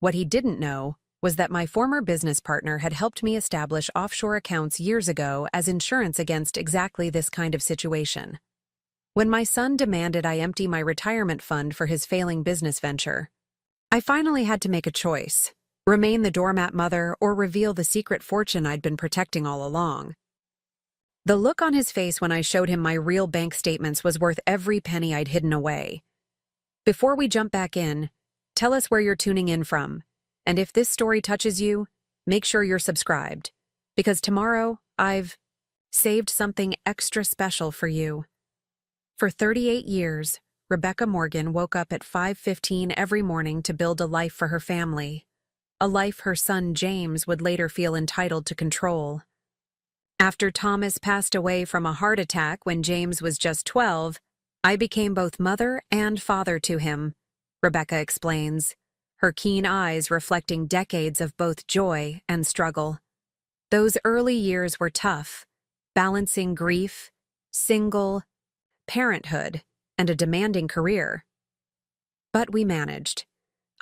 What he didn't know was that my former business partner had helped me establish offshore accounts years ago as insurance against exactly this kind of situation. When my son demanded I empty my retirement fund for his failing business venture, I finally had to make a choice: remain the doormat mother or reveal the secret fortune I'd been protecting all along. The look on his face when I showed him my real bank statements was worth every penny I'd hidden away. Before we jump back in, tell us where you're tuning in from, and if this story touches you, make sure you're subscribed, because tomorrow I've saved something extra special for you. For 38 years, Rebecca Morgan woke up at 5:15 every morning to build a life for her family, a life her son James would later feel entitled to control. After Thomas passed away from a heart attack when James was just 12, I became both mother and father to him, Rebecca explains, her keen eyes reflecting decades of both joy and struggle. Those early years were tough, balancing grief, single, parenthood, and a demanding career. But we managed.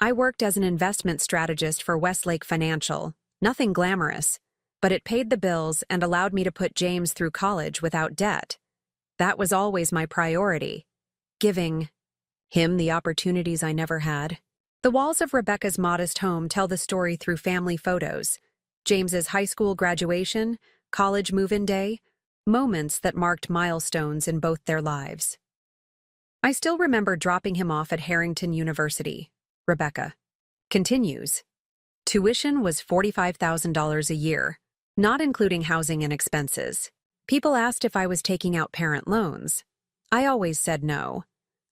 I worked as an investment strategist for Westlake Financial, nothing glamorous, but it paid the bills and allowed me to put James through college without debt. That was always my priority, giving him the opportunities I never had. The walls of Rebecca's modest home tell the story through family photos: James's high school graduation, college move-in day, moments that marked milestones in both their lives. I still remember dropping him off at Harrington University. Rebecca continues. Tuition was $45,000 a year, not including housing and expenses. People asked if I was taking out parent loans. I always said no.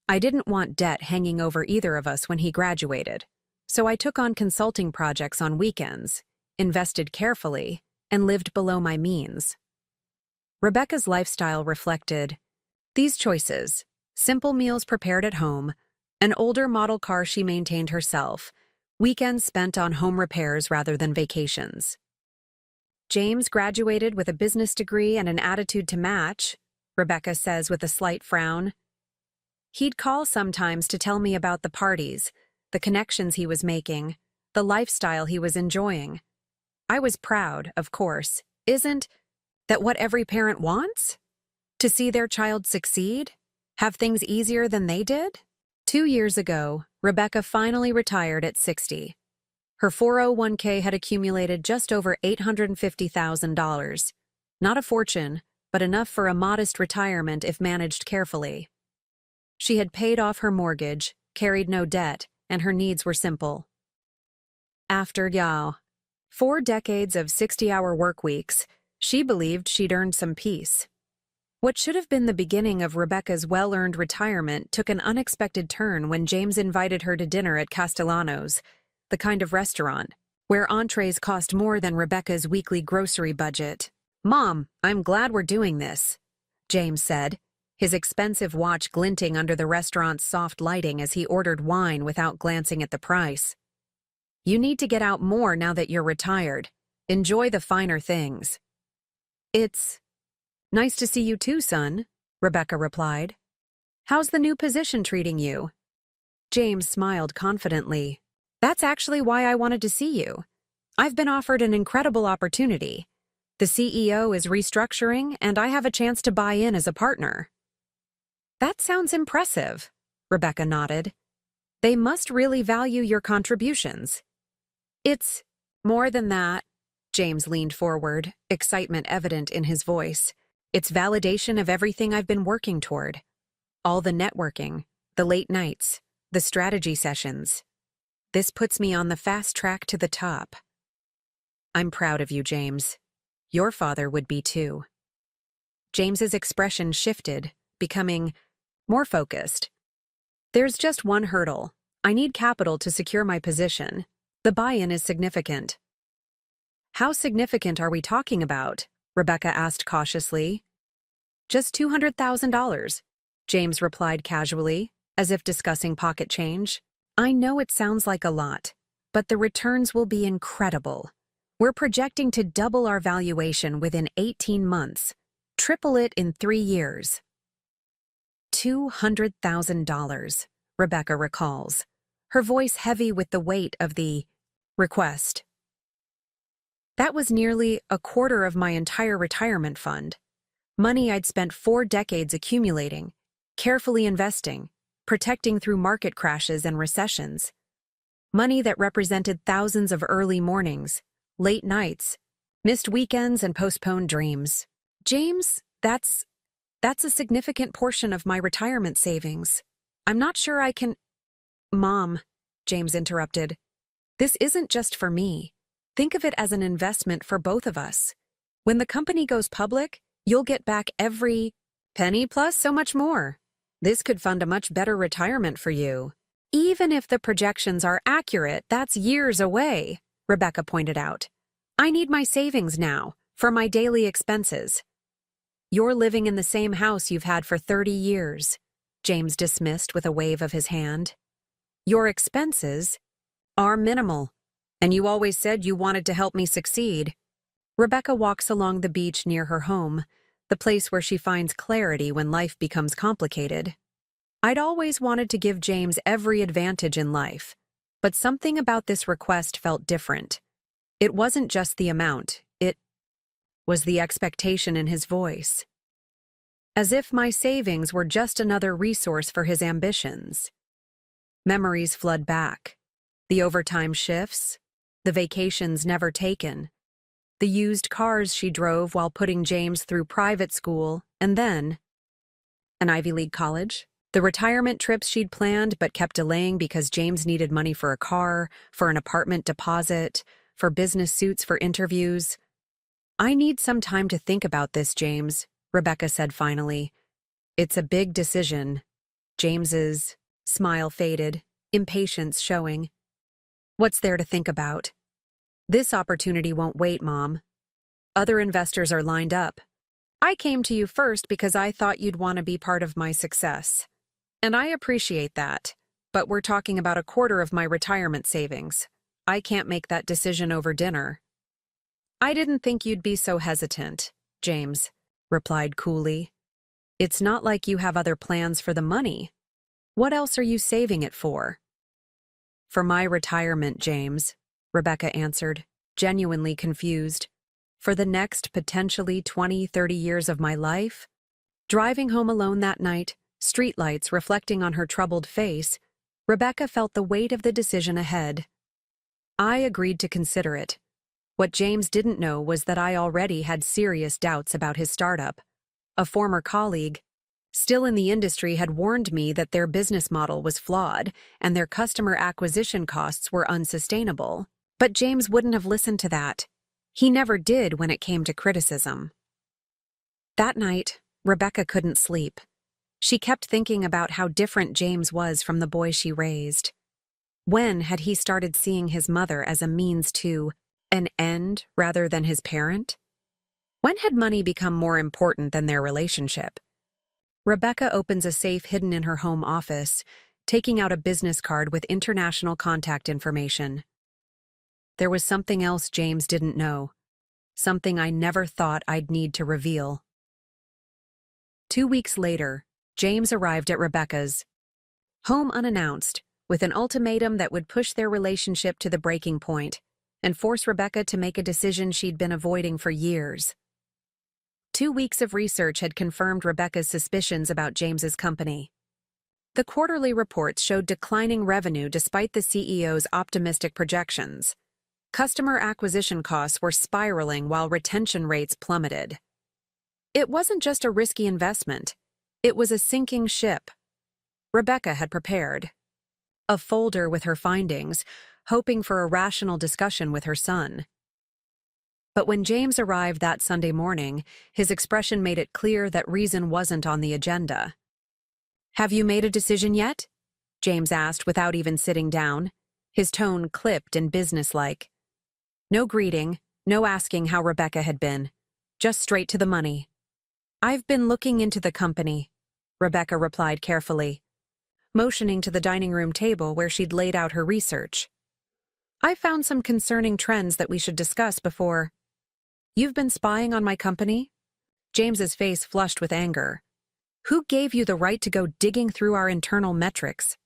I didn't want debt hanging over either of us when he graduated, so I took on consulting projects on weekends, invested carefully, and lived below my means. Rebecca's lifestyle reflected these choices: simple meals prepared at home, an older model car she maintained herself, weekends spent on home repairs rather than vacations. James graduated with a business degree and an attitude to match, Rebecca says with a slight frown. He'd call sometimes to tell me about the parties, the connections he was making, the lifestyle he was enjoying. I was proud, of course. Isn't that what every parent wants? To see their child succeed? Have things easier than they did? 2 years ago, Rebecca finally retired at 60. Her 401k had accumulated just over $850,000. Not a fortune, but enough for a modest retirement if managed carefully. She had paid off her mortgage, carried no debt, and her needs were simple. After 4 decades of 60-hour work weeks, she believed she'd earned some peace. What should have been the beginning of Rebecca's well-earned retirement took an unexpected turn when James invited her to dinner at Castellano's, the kind of restaurant where entrees cost more than Rebecca's weekly grocery budget. "Mom, I'm glad we're doing this," James said, his expensive watch glinting under the restaurant's soft lighting as he ordered wine without glancing at the price. "You need to get out more now that you're retired. Enjoy the finer things." "It's nice to see you too, son," Rebecca replied. "How's the new position treating you?" James smiled confidently. "That's actually why I wanted to see you. I've been offered an incredible opportunity. The CEO is restructuring, and I have a chance to buy in as a partner." "That sounds impressive," Rebecca nodded. "They must really value your contributions." "It's more than that," James leaned forward, excitement evident in his voice. "It's validation of everything I've been working toward. All the networking, the late nights, the strategy sessions. This puts me on the fast track to the top." "I'm proud of you, James. Your father would be too." James's expression shifted, becoming more focused. "There's just one hurdle. I need capital to secure my position. The buy-in is significant." "How significant are we talking about?" Rebecca asked cautiously. "Just $200,000, James replied casually, as if discussing pocket change. "I know it sounds like a lot, but the returns will be incredible. We're projecting to double our valuation within 18 months, triple it in 3 years." $200,000, Rebecca recalls, her voice heavy with the weight of the request. That was nearly a quarter of my entire retirement fund. Money I'd spent 4 decades accumulating, carefully investing, protecting through market crashes and recessions. Money that represented thousands of early mornings, late nights, missed weekends, and postponed dreams. James, that's a significant portion of my retirement savings. I'm not sure I can— Mom, James interrupted. This isn't just for me. Think of it as an investment for both of us. When the company goes public, you'll get back every penny plus so much more. This could fund a much better retirement for you. Even if the projections are accurate, that's years away, Rebecca pointed out. I need my savings now, for my daily expenses. You're living in the same house you've had for 30 years, James dismissed with a wave of his hand. Your expenses are minimal, and you always said you wanted to help me succeed. Rebecca walks along the beach near her home, the place where she finds clarity when life becomes complicated. I'd always wanted to give James every advantage in life, but something about this request felt different. It wasn't just the amount, it was the expectation in his voice. As if my savings were just another resource for his ambitions. Memories flood back. The overtime shifts, the vacations never taken, the used cars she drove while putting James through private school, and then an Ivy League college. The retirement trips she'd planned but kept delaying because James needed money for a car, for an apartment deposit, for business suits for interviews. I need some time to think about this, James, Rebecca said finally. It's a big decision. James's smile faded, impatience showing. What's there to think about? This opportunity won't wait, Mom. Other investors are lined up. I came to you first because I thought you'd want to be part of my success. And I appreciate that, but we're talking about a quarter of my retirement savings. I can't make that decision over dinner. I didn't think you'd be so hesitant, James replied coolly. It's not like you have other plans for the money. What else are you saving it for? For my retirement, James, Rebecca answered, genuinely confused. For the next potentially 20-30 years of my life? Driving home alone that night, streetlights reflecting on her troubled face, Rebecca felt the weight of the decision ahead. I agreed to consider it. What James didn't know was that I already had serious doubts about his startup. A former colleague, still in the industry, had warned me that their business model was flawed and their customer acquisition costs were unsustainable. But James wouldn't have listened to that. He never did when it came to criticism. That night, Rebecca couldn't sleep. She kept thinking about how different James was from the boy she raised. When had he started seeing his mother as a means to an end rather than his parent? When had money become more important than their relationship? Rebecca opens a safe hidden in her home office, taking out a business card with international contact information. There was something else James didn't know, something I never thought I'd need to reveal. 2 weeks later, James arrived at Rebecca's home unannounced, with an ultimatum that would push their relationship to the breaking point and force Rebecca to make a decision she'd been avoiding for years. 2 weeks of research had confirmed Rebecca's suspicions about James's company. The quarterly reports showed declining revenue despite the CEO's optimistic projections. Customer acquisition costs were spiraling while retention rates plummeted. It wasn't just a risky investment. It was a sinking ship. Rebecca had prepared a folder with her findings, hoping for a rational discussion with her son. But when James arrived that Sunday morning, his expression made it clear that reason wasn't on the agenda. Have you made a decision yet? James asked without even sitting down, his tone clipped and businesslike. No greeting, no asking how Rebecca had been, just straight to the money. I've been looking into the company, Rebecca replied carefully, motioning to the dining room table where she'd laid out her research. I found some concerning trends that we should discuss before. You've been spying on my company? James's face flushed with anger. Who gave you the right to go digging through our internal metrics?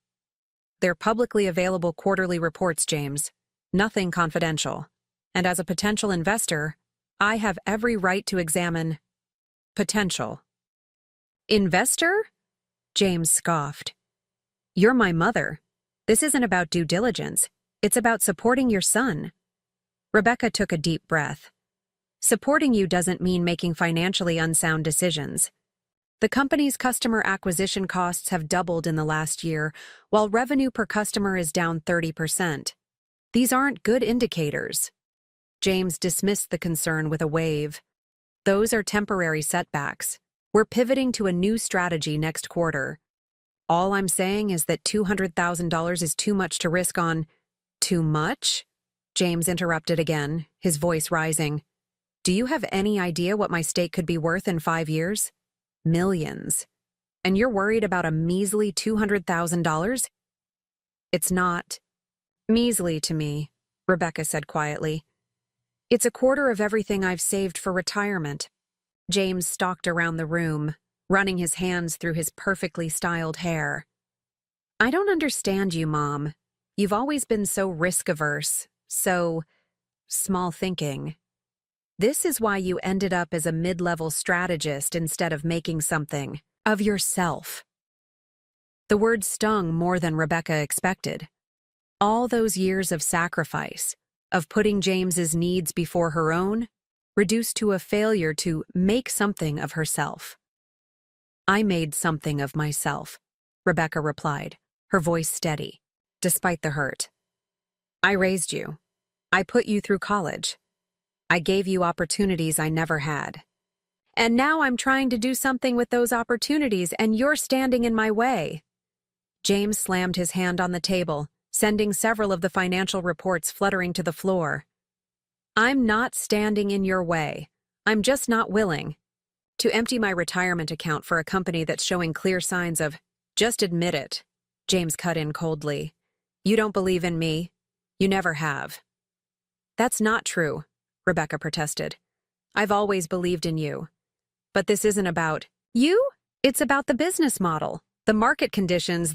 They're publicly available quarterly reports, James. Nothing confidential. And as a potential investor, I have every right to examine potential. Investor? James scoffed. You're my mother. This isn't about due diligence. It's about supporting your son. Rebecca took a deep breath. Supporting you doesn't mean making financially unsound decisions. The company's customer acquisition costs have doubled in the last year, while revenue per customer is down 30%. These aren't good indicators. James dismissed the concern with a wave. Those are temporary setbacks. We're pivoting to a new strategy next quarter. All I'm saying is that $200,000 is too much to risk on. Too much? James interrupted again, his voice rising. Do you have any idea what my stake could be worth in 5 years? Millions. And you're worried about a measly $200,000? It's not measly to me, Rebecca said quietly. It's a quarter of everything I've saved for retirement. James stalked around the room, running his hands through his perfectly styled hair. I don't understand you, Mom. You've always been so risk-averse, so small-thinking. This is why you ended up as a mid-level strategist instead of making something of yourself. The word stung more than Rebecca expected. All those years of sacrifice, of putting James's needs before her own, reduced to a failure to make something of herself. I made something of myself, Rebecca replied, her voice steady, despite the hurt. I raised you. I put you through college. I gave you opportunities I never had. And now I'm trying to do something with those opportunities and you're standing in my way. James slammed his hand on the table, sending several of the financial reports fluttering to the floor. I'm not standing in your way. I'm just not willing to empty my retirement account for a company that's showing clear signs of, just admit it. James cut in coldly. You don't believe in me. You never have. That's not true, Rebecca protested. I've always believed in you. But this isn't about you. It's about the business model, the market conditions,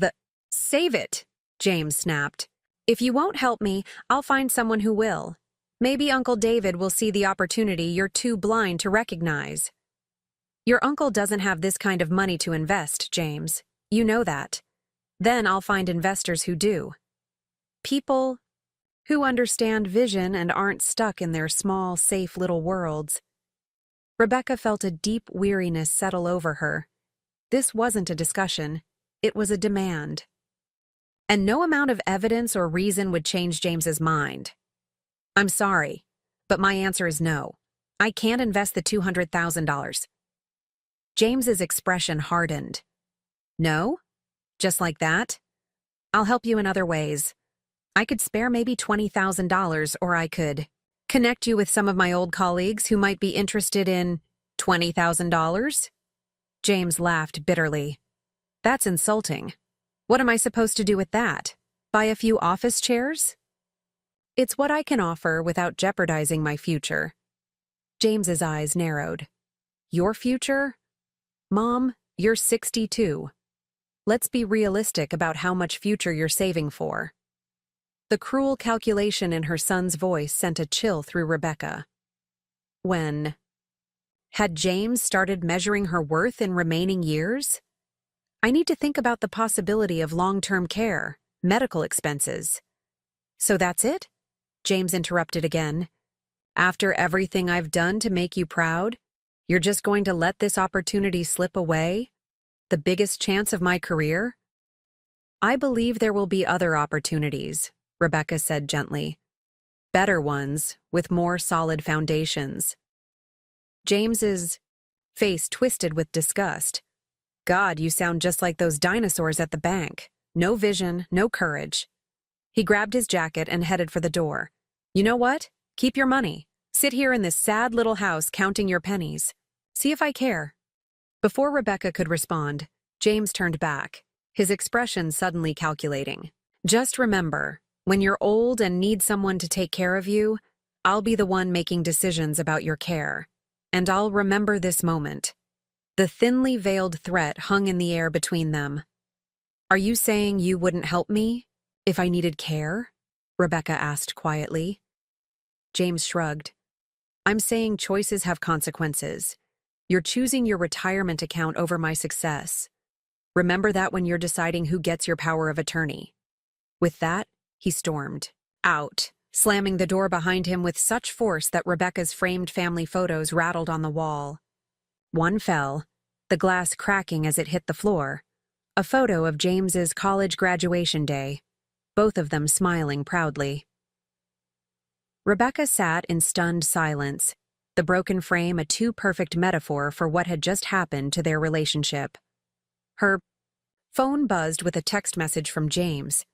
Save it, James snapped. If you won't help me, I'll find someone who will. Maybe Uncle David will see the opportunity you're too blind to recognize. Your uncle doesn't have this kind of money to invest, James. You know that. Then I'll find investors who do. People who understand vision and aren't stuck in their small, safe little worlds. Rebecca felt a deep weariness settle over her. This wasn't a discussion. It was a demand. And no amount of evidence or reason would change James's mind. I'm sorry, but my answer is no. I can't invest the $200,000. James's expression hardened. No? Just like that? I'll help you in other ways. I could spare maybe $20,000, or I could connect you with some of my old colleagues who might be interested in $20,000? James laughed bitterly. That's insulting. What am I supposed to do with that? Buy a few office chairs? It's what I can offer without jeopardizing my future. James's eyes narrowed. Your future? Mom, you're 62. Let's be realistic about how much future you're saving for. The cruel calculation in her son's voice sent a chill through Rebecca. When? Had James started measuring her worth in remaining years? I need to think about the possibility of long-term care, medical expenses. So that's it? James interrupted again. After everything I've done to make you proud, you're just going to let this opportunity slip away? The biggest chance of my career? I believe there will be other opportunities, Rebecca said gently. Better ones, with more solid foundations. James's face twisted with disgust. God, you sound just like those dinosaurs at the bank. No vision, no courage. He grabbed his jacket and headed for the door. You know what? Keep your money. Sit here in this sad little house counting your pennies. See if I care. Before Rebecca could respond, James turned back, his expression suddenly calculating. Just remember, when you're old and need someone to take care of you, I'll be the one making decisions about your care. And I'll remember this moment. The thinly veiled threat hung in the air between them. Are you saying you wouldn't help me? If I needed care? Rebecca asked quietly. James shrugged. I'm saying choices have consequences. You're choosing your retirement account over my success. Remember that when you're deciding who gets your power of attorney. With that, he stormed out, slamming the door behind him with such force that Rebecca's framed family photos rattled on the wall. One fell, the glass cracking as it hit the floor. A photo of James's college graduation day, both of them smiling proudly. Rebecca sat in stunned silence, the broken frame a too perfect metaphor for what had just happened to their relationship. Her phone buzzed with a text message from James.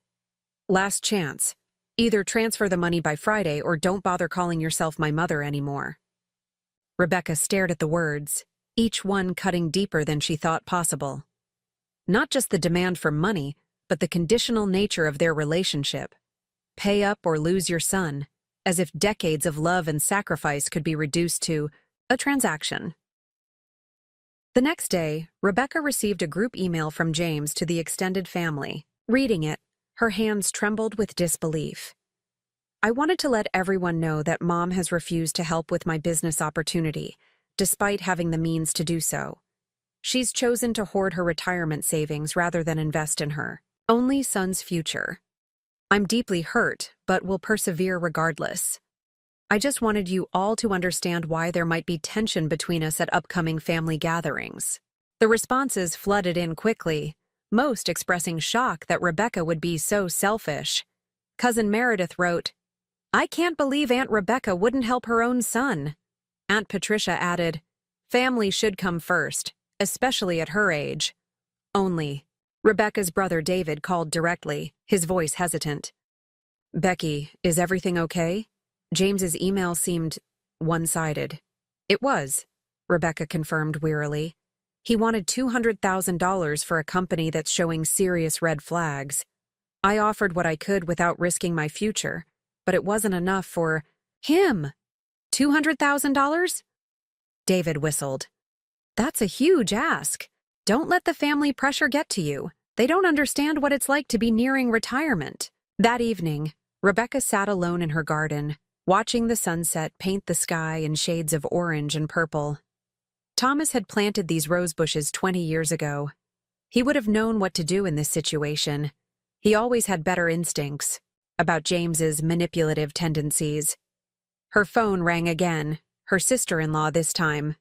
Last chance. Either transfer the money by Friday or don't bother calling yourself my mother anymore. Rebecca stared at the words, each one cutting deeper than she thought possible. Not just the demand for money, but the conditional nature of their relationship. Pay up or lose your son, as if decades of love and sacrifice could be reduced to a transaction. The next day, Rebecca received a group email from James to the extended family. Reading it, her hands trembled with disbelief. I wanted to let everyone know that Mom has refused to help with my business opportunity, despite having the means to do so. She's chosen to hoard her retirement savings rather than invest in her only son's future. I'm deeply hurt, but will persevere regardless. I just wanted you all to understand why there might be tension between us at upcoming family gatherings. The responses flooded in quickly, most expressing shock that Rebecca would be so selfish. Cousin Meredith wrote, I can't believe Aunt Rebecca wouldn't help her own son. Aunt Patricia added, family should come first, especially at her age. Only. Rebecca's brother David called directly, his voice hesitant. Becky, is everything okay? James's email seemed one-sided. It was, Rebecca confirmed wearily. He wanted $200,000 for a company that's showing serious red flags. I offered what I could without risking my future, but it wasn't enough for him. $200,000? David whistled. That's a huge ask. Don't let the family pressure get to you. They don't understand what it's like to be nearing retirement. That evening, Rebecca sat alone in her garden, watching the sunset paint the sky in shades of orange and purple. Thomas had planted these rose bushes 20 years ago. He would have known what to do in this situation. He always had better instincts about James's manipulative tendencies. Her phone rang again, her sister-in-law this time.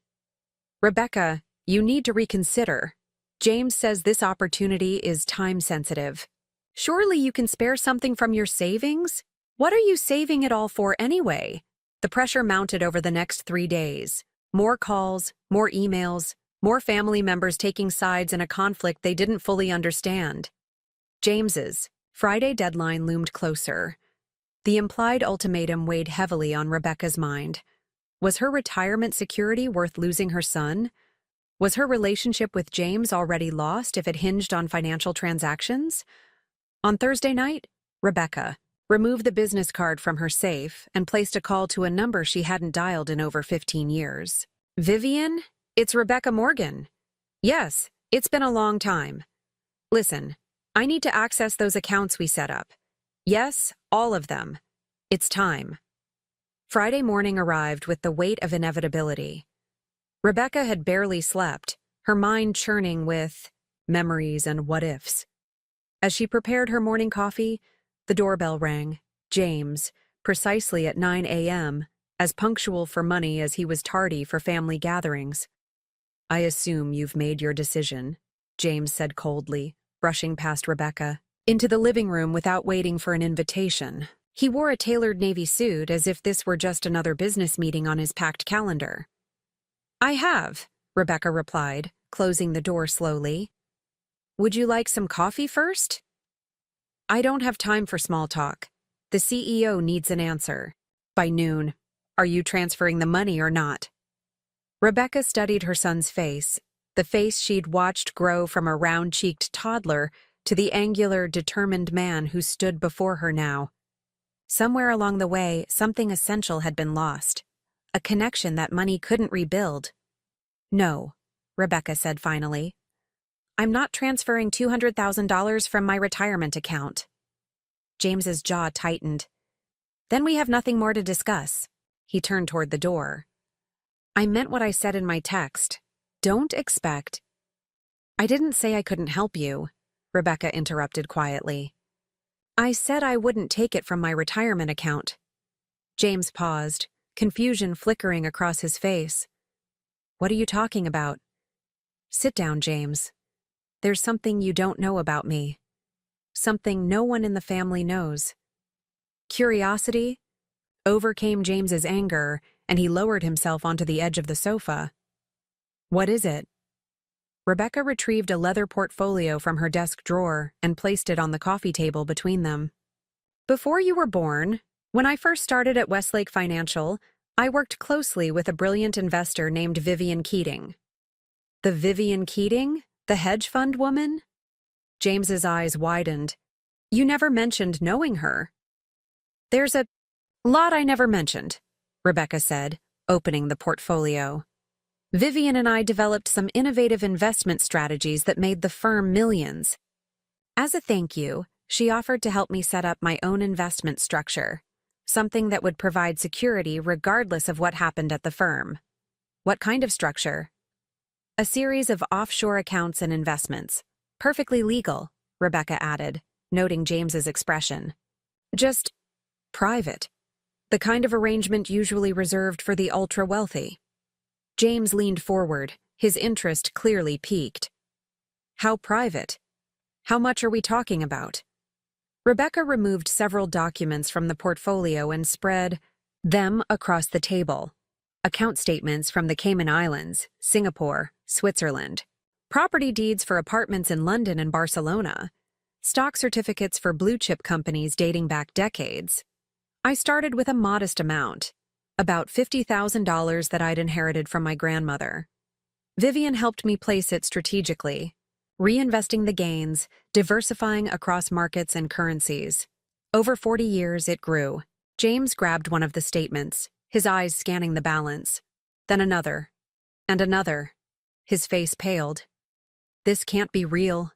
Rebecca, you need to reconsider. James says this opportunity is time-sensitive. Surely you can spare something from your savings? What are you saving it all for anyway? The pressure mounted over the next 3 days. More calls, more emails, more family members taking sides in a conflict they didn't fully understand. James's Friday deadline loomed closer. The implied ultimatum weighed heavily on Rebecca's mind. Was her retirement security worth losing her son? Was her relationship with James already lost if it hinged on financial transactions? On Thursday night, Rebecca removed the business card from her safe and placed a call to a number she hadn't dialed in over 15 years. Vivian, it's Rebecca Morgan. Yes, it's been a long time. Listen, I need to access those accounts we set up. Yes, all of them. It's time. Friday morning arrived with the weight of inevitability. Rebecca had barely slept, her mind churning with memories and what-ifs. As she prepared her morning coffee, the doorbell rang. James, precisely at 9 a.m., as punctual for money as he was tardy for family gatherings. I assume you've made your decision, James said coldly, brushing past Rebecca, into the living room without waiting for an invitation. He wore a tailored navy suit as if this were just another business meeting on his packed calendar. I have, Rebecca replied, closing the door slowly. Would you like some coffee first? I don't have time for small talk. The CEO needs an answer. By noon, are you transferring the money or not? Rebecca studied her son's face, the face she'd watched grow from a round-cheeked toddler to the angular, determined man who stood before her now. Somewhere along the way, something essential had been lost, a connection that money couldn't rebuild. No, Rebecca said finally. I'm not transferring $200,000 from my retirement account. James's jaw tightened. Then we have nothing more to discuss. He turned toward the door. I meant what I said in my text. Don't expect. I didn't say I couldn't help you, Rebecca interrupted quietly. I said I wouldn't take it from my retirement account. James paused, confusion flickering across his face. What are you talking about? Sit down, James. There's something you don't know about me. Something no one in the family knows. Curiosity overcame James's anger, and he lowered himself onto the edge of the sofa. What is it? Rebecca retrieved a leather portfolio from her desk drawer and placed it on the coffee table between them. Before you were born, when I first started at Westlake Financial, I worked closely with a brilliant investor named Vivian Keating. The Vivian Keating? The hedge fund woman? James's eyes widened. You never mentioned knowing her. There's a lot I never mentioned, Rebecca said, opening the portfolio. Vivian and I developed some innovative investment strategies that made the firm millions. As a thank you, she offered to help me set up my own investment structure, something that would provide security regardless of what happened at the firm. What kind of structure? A series of offshore accounts and investments. Perfectly legal, Rebecca added, noting James's expression. Just private. The kind of arrangement usually reserved for the ultra-wealthy. James leaned forward, his interest clearly piqued. How private? How much are we talking about? Rebecca removed several documents from the portfolio and spread them across the table. Account statements from the Cayman Islands, Singapore, Switzerland. Property deeds for apartments in London and Barcelona. Stock certificates for blue-chip companies dating back decades. I started with a modest amount, about $50,000 that I'd inherited from my grandmother. Vivian helped me place it strategically, reinvesting the gains, diversifying across markets and currencies. Over 40 years, it grew. James grabbed one of the statements, his eyes scanning the balance. Then another. And another. His face paled. This can't be real.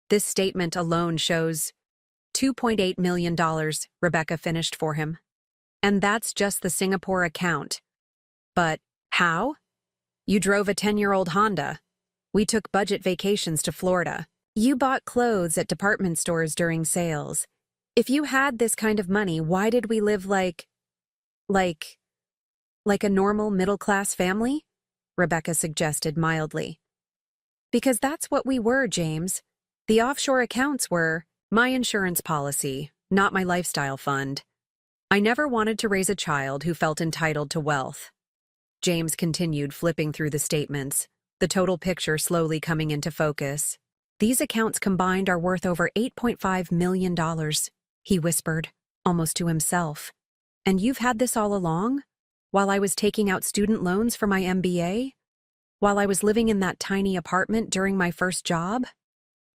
This statement alone shows $2.8 million, Rebecca finished for him. And that's just the Singapore account. But how? You drove a 10-year-old Honda. We took budget vacations to Florida. You bought clothes at department stores during sales. If you had this kind of money, why did we live like a normal middle-class family? Rebecca suggested mildly. Because that's what we were, James. The offshore accounts were my insurance policy, not my lifestyle fund. I never wanted to raise a child who felt entitled to wealth. James continued flipping through the statements, the total picture slowly coming into focus. These accounts combined are worth over $8.5 million, he whispered, almost to himself. And you've had this all along? While I was taking out student loans for my MBA? While I was living in that tiny apartment during my first job?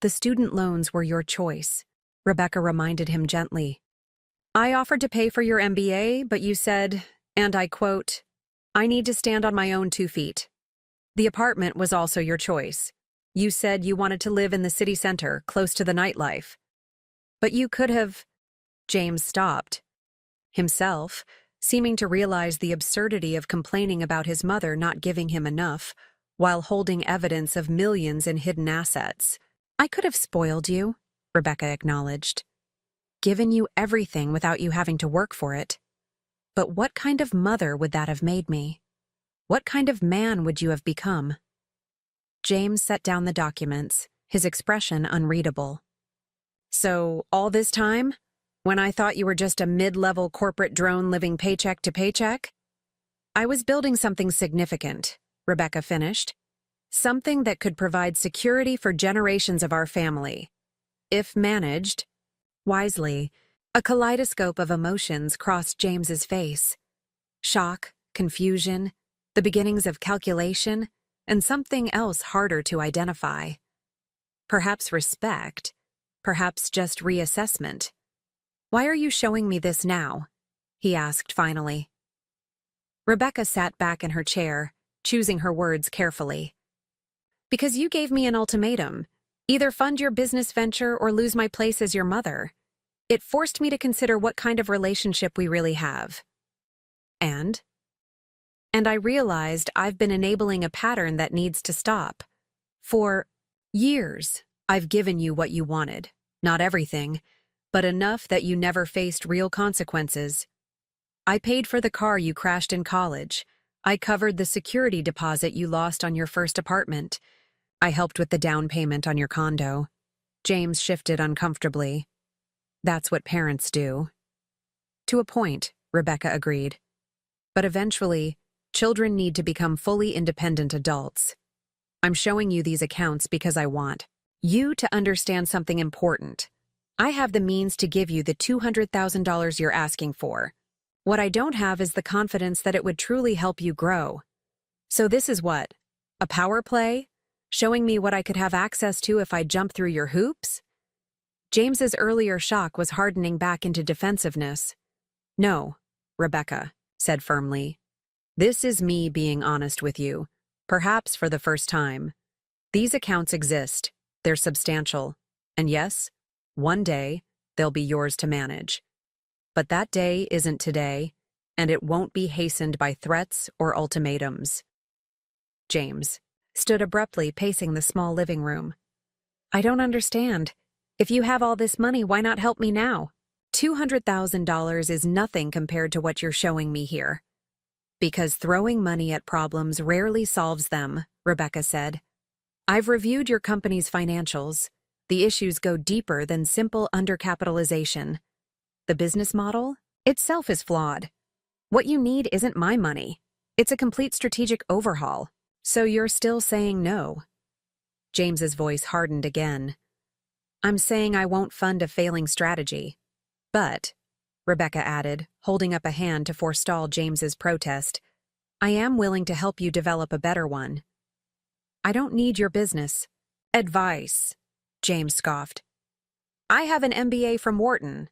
The student loans were your choice, Rebecca reminded him gently. I offered to pay for your MBA, but you said, and I quote, I need to stand on my own 2 feet. The apartment was also your choice. You said you wanted to live in the city center, close to the nightlife. But you could have... James stopped. Himself, seeming to realize the absurdity of complaining about his mother not giving him enough, while holding evidence of millions in hidden assets. I could have spoiled you, Rebecca acknowledged. Given you everything without you having to work for it. But what kind of mother would that have made me? What kind of man would you have become? James set down the documents, his expression unreadable. So, all this time, when I thought you were just a mid-level corporate drone living paycheck to paycheck? I was building something significant, Rebecca finished. Something that could provide security for generations of our family. If managed, wisely, a kaleidoscope of emotions crossed James's face. Shock, confusion, the beginnings of calculation, and something else harder to identify. Perhaps respect, perhaps just reassessment. Why are you showing me this now? He asked finally. Rebecca sat back in her chair, choosing her words carefully. Because you gave me an ultimatum. Either fund your business venture or lose my place as your mother. It forced me to consider what kind of relationship we really have. And? And I realized I've been enabling a pattern that needs to stop. For years, I've given you what you wanted. Not everything, but enough that you never faced real consequences. I paid for the car you crashed in college. I covered the security deposit you lost on your first apartment. I helped with the down payment on your condo. James shifted uncomfortably. That's what parents do. To a point, Rebecca agreed. But eventually, children need to become fully independent adults. I'm showing you these accounts because I want you to understand something important. I have the means to give you the $200,000 you're asking for. What I don't have is the confidence that it would truly help you grow. So this is what? A power play? Showing me what I could have access to if I jump through your hoops? James's earlier shock was hardening back into defensiveness. No, Rebecca said firmly. This is me being honest with you, perhaps for the first time. These accounts exist, they're substantial, and yes, one day they'll be yours to manage. But that day isn't today, and it won't be hastened by threats or ultimatums. James stood abruptly pacing the small living room. I don't understand. If you have all this money, why not help me now? $200,000 is nothing compared to what you're showing me here. Because throwing money at problems rarely solves them, Rebecca said. I've reviewed your company's financials. The issues go deeper than simple undercapitalization. The business model itself is flawed. What you need isn't my money. It's a complete strategic overhaul. So you're still saying no? James's voice hardened again. I'm saying I won't fund a failing strategy. But, Rebecca added, holding up a hand to forestall James's protest, I am willing to help you develop a better one. I don't need your business. Advice, James scoffed. I have an MBA from Wharton.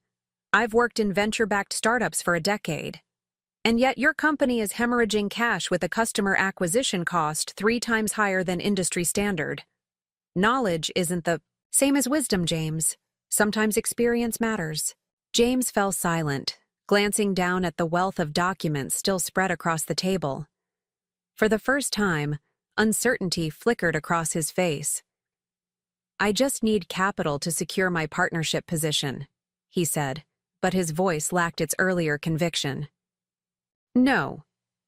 I've worked in venture-backed startups for a decade. And yet your company is hemorrhaging cash with a customer acquisition cost 3 times higher than industry standard. Knowledge isn't the same as wisdom, James. Sometimes experience matters. James fell silent, glancing down at the wealth of documents still spread across the table. For the first time, uncertainty flickered across his face. I just need capital to secure my partnership position, he said, but his voice lacked its earlier conviction. No,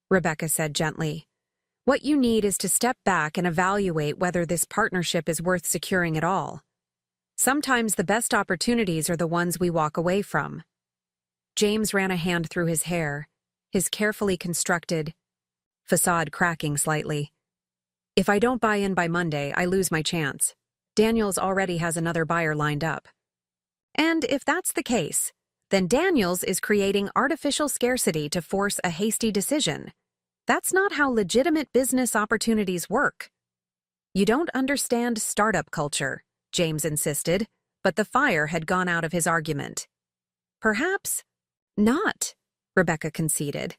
Rebecca said gently. What you need is to step back and evaluate whether this partnership is worth securing at all. Sometimes the best opportunities are the ones we walk away from. James ran a hand through his hair, his carefully constructed facade cracking slightly. If I don't buy in by Monday, I lose my chance. Daniels already has another buyer lined up. And if that's the case, then Daniels is creating artificial scarcity to force a hasty decision. That's not how legitimate business opportunities work. You don't understand startup culture, James insisted, but the fire had gone out of his argument. Perhaps not, Rebecca conceded.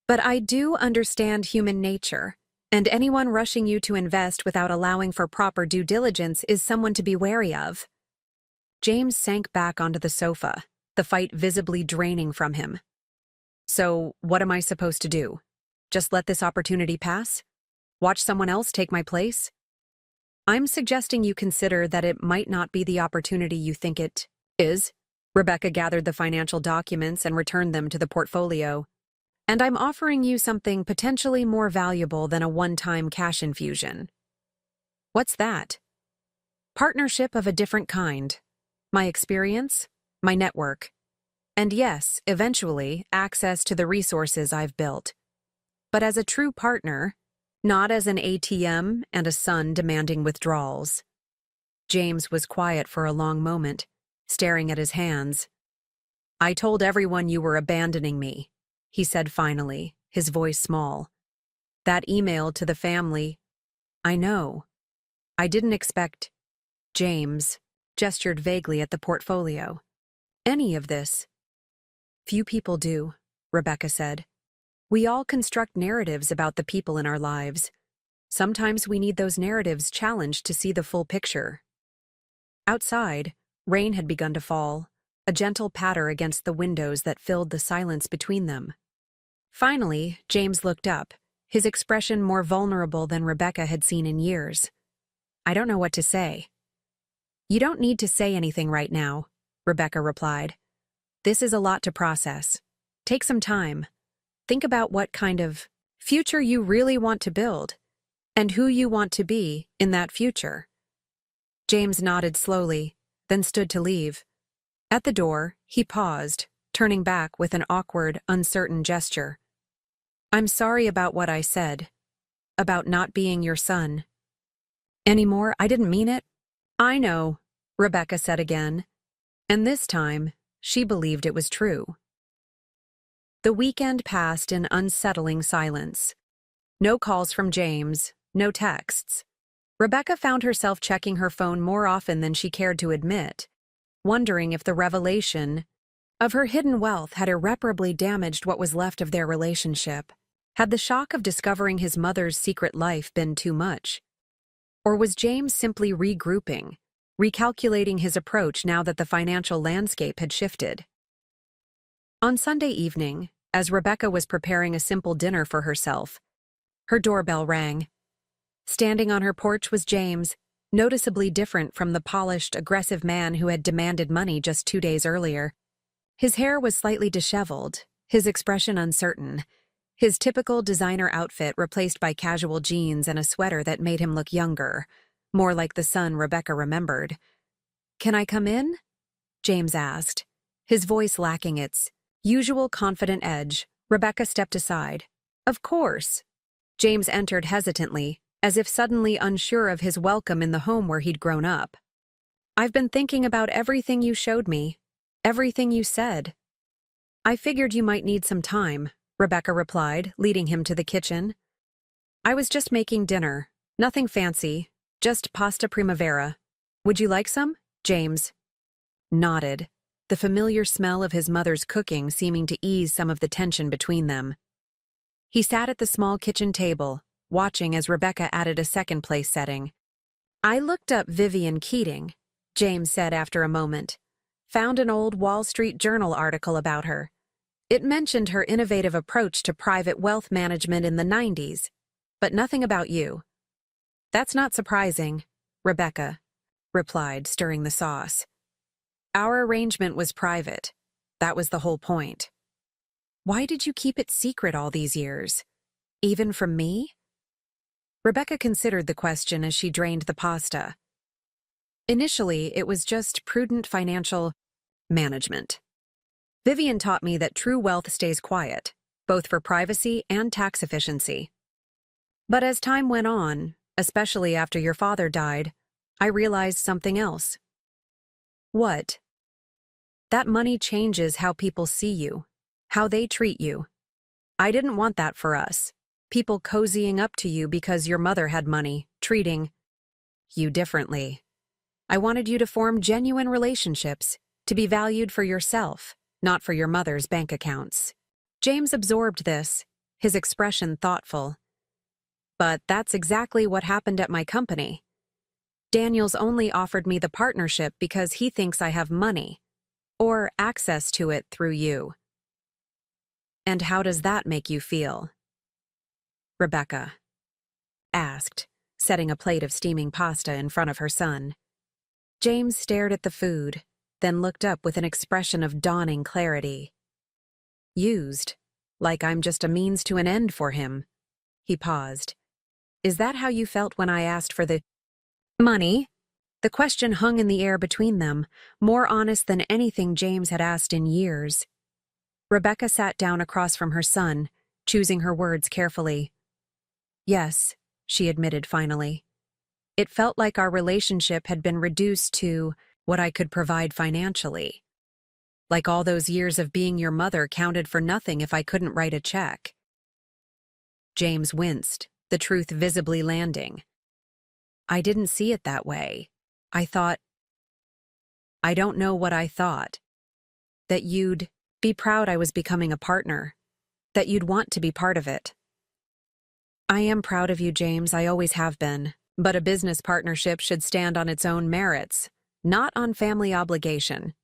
But I do understand human nature, and anyone rushing you to invest without allowing for proper due diligence is someone to be wary of. James sank back onto the sofa, the fight visibly draining from him. So, what am I supposed to do? Just let this opportunity pass? Watch someone else take my place? I'm suggesting you consider that it might not be the opportunity you think it is. Rebecca gathered the financial documents and returned them to the portfolio. And I'm offering you something potentially more valuable than a one-time cash infusion. What's that? Partnership of a different kind. My experience, my network, and yes, eventually, access to the resources I've built. But as a true partner, not as an ATM and a son demanding withdrawals. James was quiet for a long moment, staring at his hands. I told everyone you were abandoning me, he said finally, his voice small. That email to the family, I know. I didn't expect. James gestured vaguely at the portfolio. Any of this. Few people do, Rebecca said. We all construct narratives about the people in our lives. Sometimes we need those narratives challenged to see the full picture. Outside, rain had begun to fall, a gentle patter against the windows that filled the silence between them. Finally, James looked up, his expression more vulnerable than Rebecca had seen in years. "I don't know what to say." "You don't need to say anything right now," Rebecca replied. "This is a lot to process. Take some time. Think about what kind of future you really want to build, and who you want to be in that future." James nodded slowly, then stood to leave. At the door, he paused, turning back with an awkward, uncertain gesture. "I'm sorry about what I said. About not being your son." "Anymore, I didn't mean it." "I know," Rebecca said again, and this time, she believed it was true. The weekend passed in unsettling silence. No calls from James, no texts. Rebecca found herself checking her phone more often than she cared to admit, wondering if the revelation of her hidden wealth had irreparably damaged what was left of their relationship. Had the shock of discovering his mother's secret life been too much? Or was James simply regrouping, recalculating his approach now that the financial landscape had shifted? On Sunday evening, as Rebecca was preparing a simple dinner for herself, her doorbell rang. Standing on her porch was James, noticeably different from the polished, aggressive man who had demanded money just 2 days earlier. His hair was slightly disheveled, his expression uncertain, his typical designer outfit replaced by casual jeans and a sweater that made him look younger, more like the son Rebecca remembered. "Can I come in?" James asked, his voice lacking its usual confident edge. Rebecca stepped aside. "Of course." James entered hesitantly, as if suddenly unsure of his welcome in the home where he'd grown up. "I've been thinking about everything you showed me, everything you said." "I figured you might need some time," Rebecca replied, leading him to the kitchen. "I was just making dinner. Nothing fancy, just pasta primavera. Would you like some?" James nodded, the familiar smell of his mother's cooking seeming to ease some of the tension between them. He sat at the small kitchen table, watching as Rebecca added a second place setting. "I looked up Vivian Keating," James said after a moment. "Found an old Wall Street Journal article about her. It mentioned her innovative approach to private wealth management in the 90s, but nothing about you." "That's not surprising," Rebecca replied, stirring the sauce. "Our arrangement was private. That was the whole point." "Why did you keep it secret all these years? Even from me?" Rebecca considered the question as she drained the pasta. "Initially, it was just prudent financial management. Vivian taught me that true wealth stays quiet, both for privacy and tax efficiency. But as time went on, especially after your father died, I realized something else." "What?" "That money changes how people see you, how they treat you. I didn't want that for us. People cozying up to you because your mother had money, treating you differently. I wanted you to form genuine relationships, to be valued for yourself, not for your mother's bank accounts." James absorbed this, his expression thoughtful. "But that's exactly what happened at my company. Daniel's only offered me the partnership because he thinks I have money, or access to it through you." "And how does that make you feel?" Rebecca asked, setting a plate of steaming pasta in front of her son. James stared at the food, then looked up with an expression of dawning clarity. "Used, like I'm just a means to an end for him." He paused. "Is that how you felt when I asked for the money?" The question hung in the air between them, more honest than anything James had asked in years. Rebecca sat down across from her son, choosing her words carefully. "Yes," she admitted finally. "It felt like our relationship had been reduced to what I could provide financially. Like all those years of being your mother counted for nothing if I couldn't write a check." James winced, the truth visibly landing. "I didn't see it that way. I thought—" "I don't know what I thought. That you'd be proud I was becoming a partner. That you'd want to be part of it." "I am proud of you, James, I always have been. But a business partnership should stand on its own merits, not on family obligation."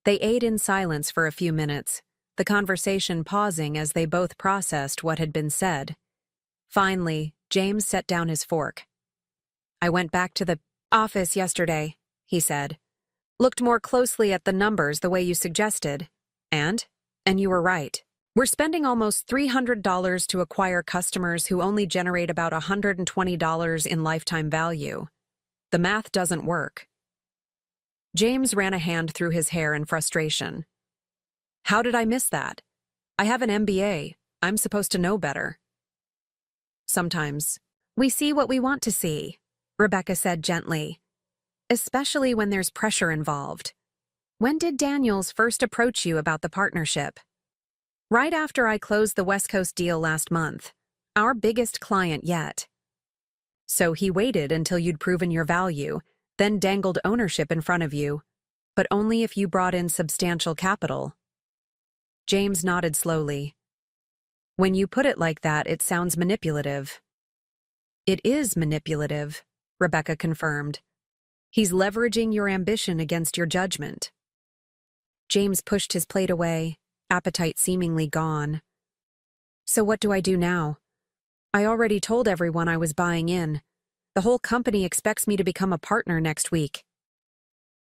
They ate in silence for a few minutes, the conversation pausing as they both processed what had been said. Finally, James set down his fork. "I went back to the office yesterday," he said. "Looked more closely at the numbers the way you suggested. And you were right. We're spending almost $300 to acquire customers who only generate about $120 in lifetime value. The math doesn't work." James ran a hand through his hair in frustration. "How did I miss that? I have an MBA. I'm supposed to know better." "Sometimes we see what we want to see," Rebecca said gently, "especially when there's pressure involved. When did Daniels first approach you about the partnership?" "Right after I closed the West Coast deal last month. Our biggest client yet." "So he waited until you'd proven your value, then dangled ownership in front of you, but only if you brought in substantial capital." James nodded slowly. "When you put it like that, it sounds manipulative." "It is manipulative," Rebecca confirmed. "He's leveraging your ambition against your judgment." James pushed his plate away, appetite seemingly gone. "So what do I do now? I already told everyone I was buying in. The whole company expects me to become a partner next week."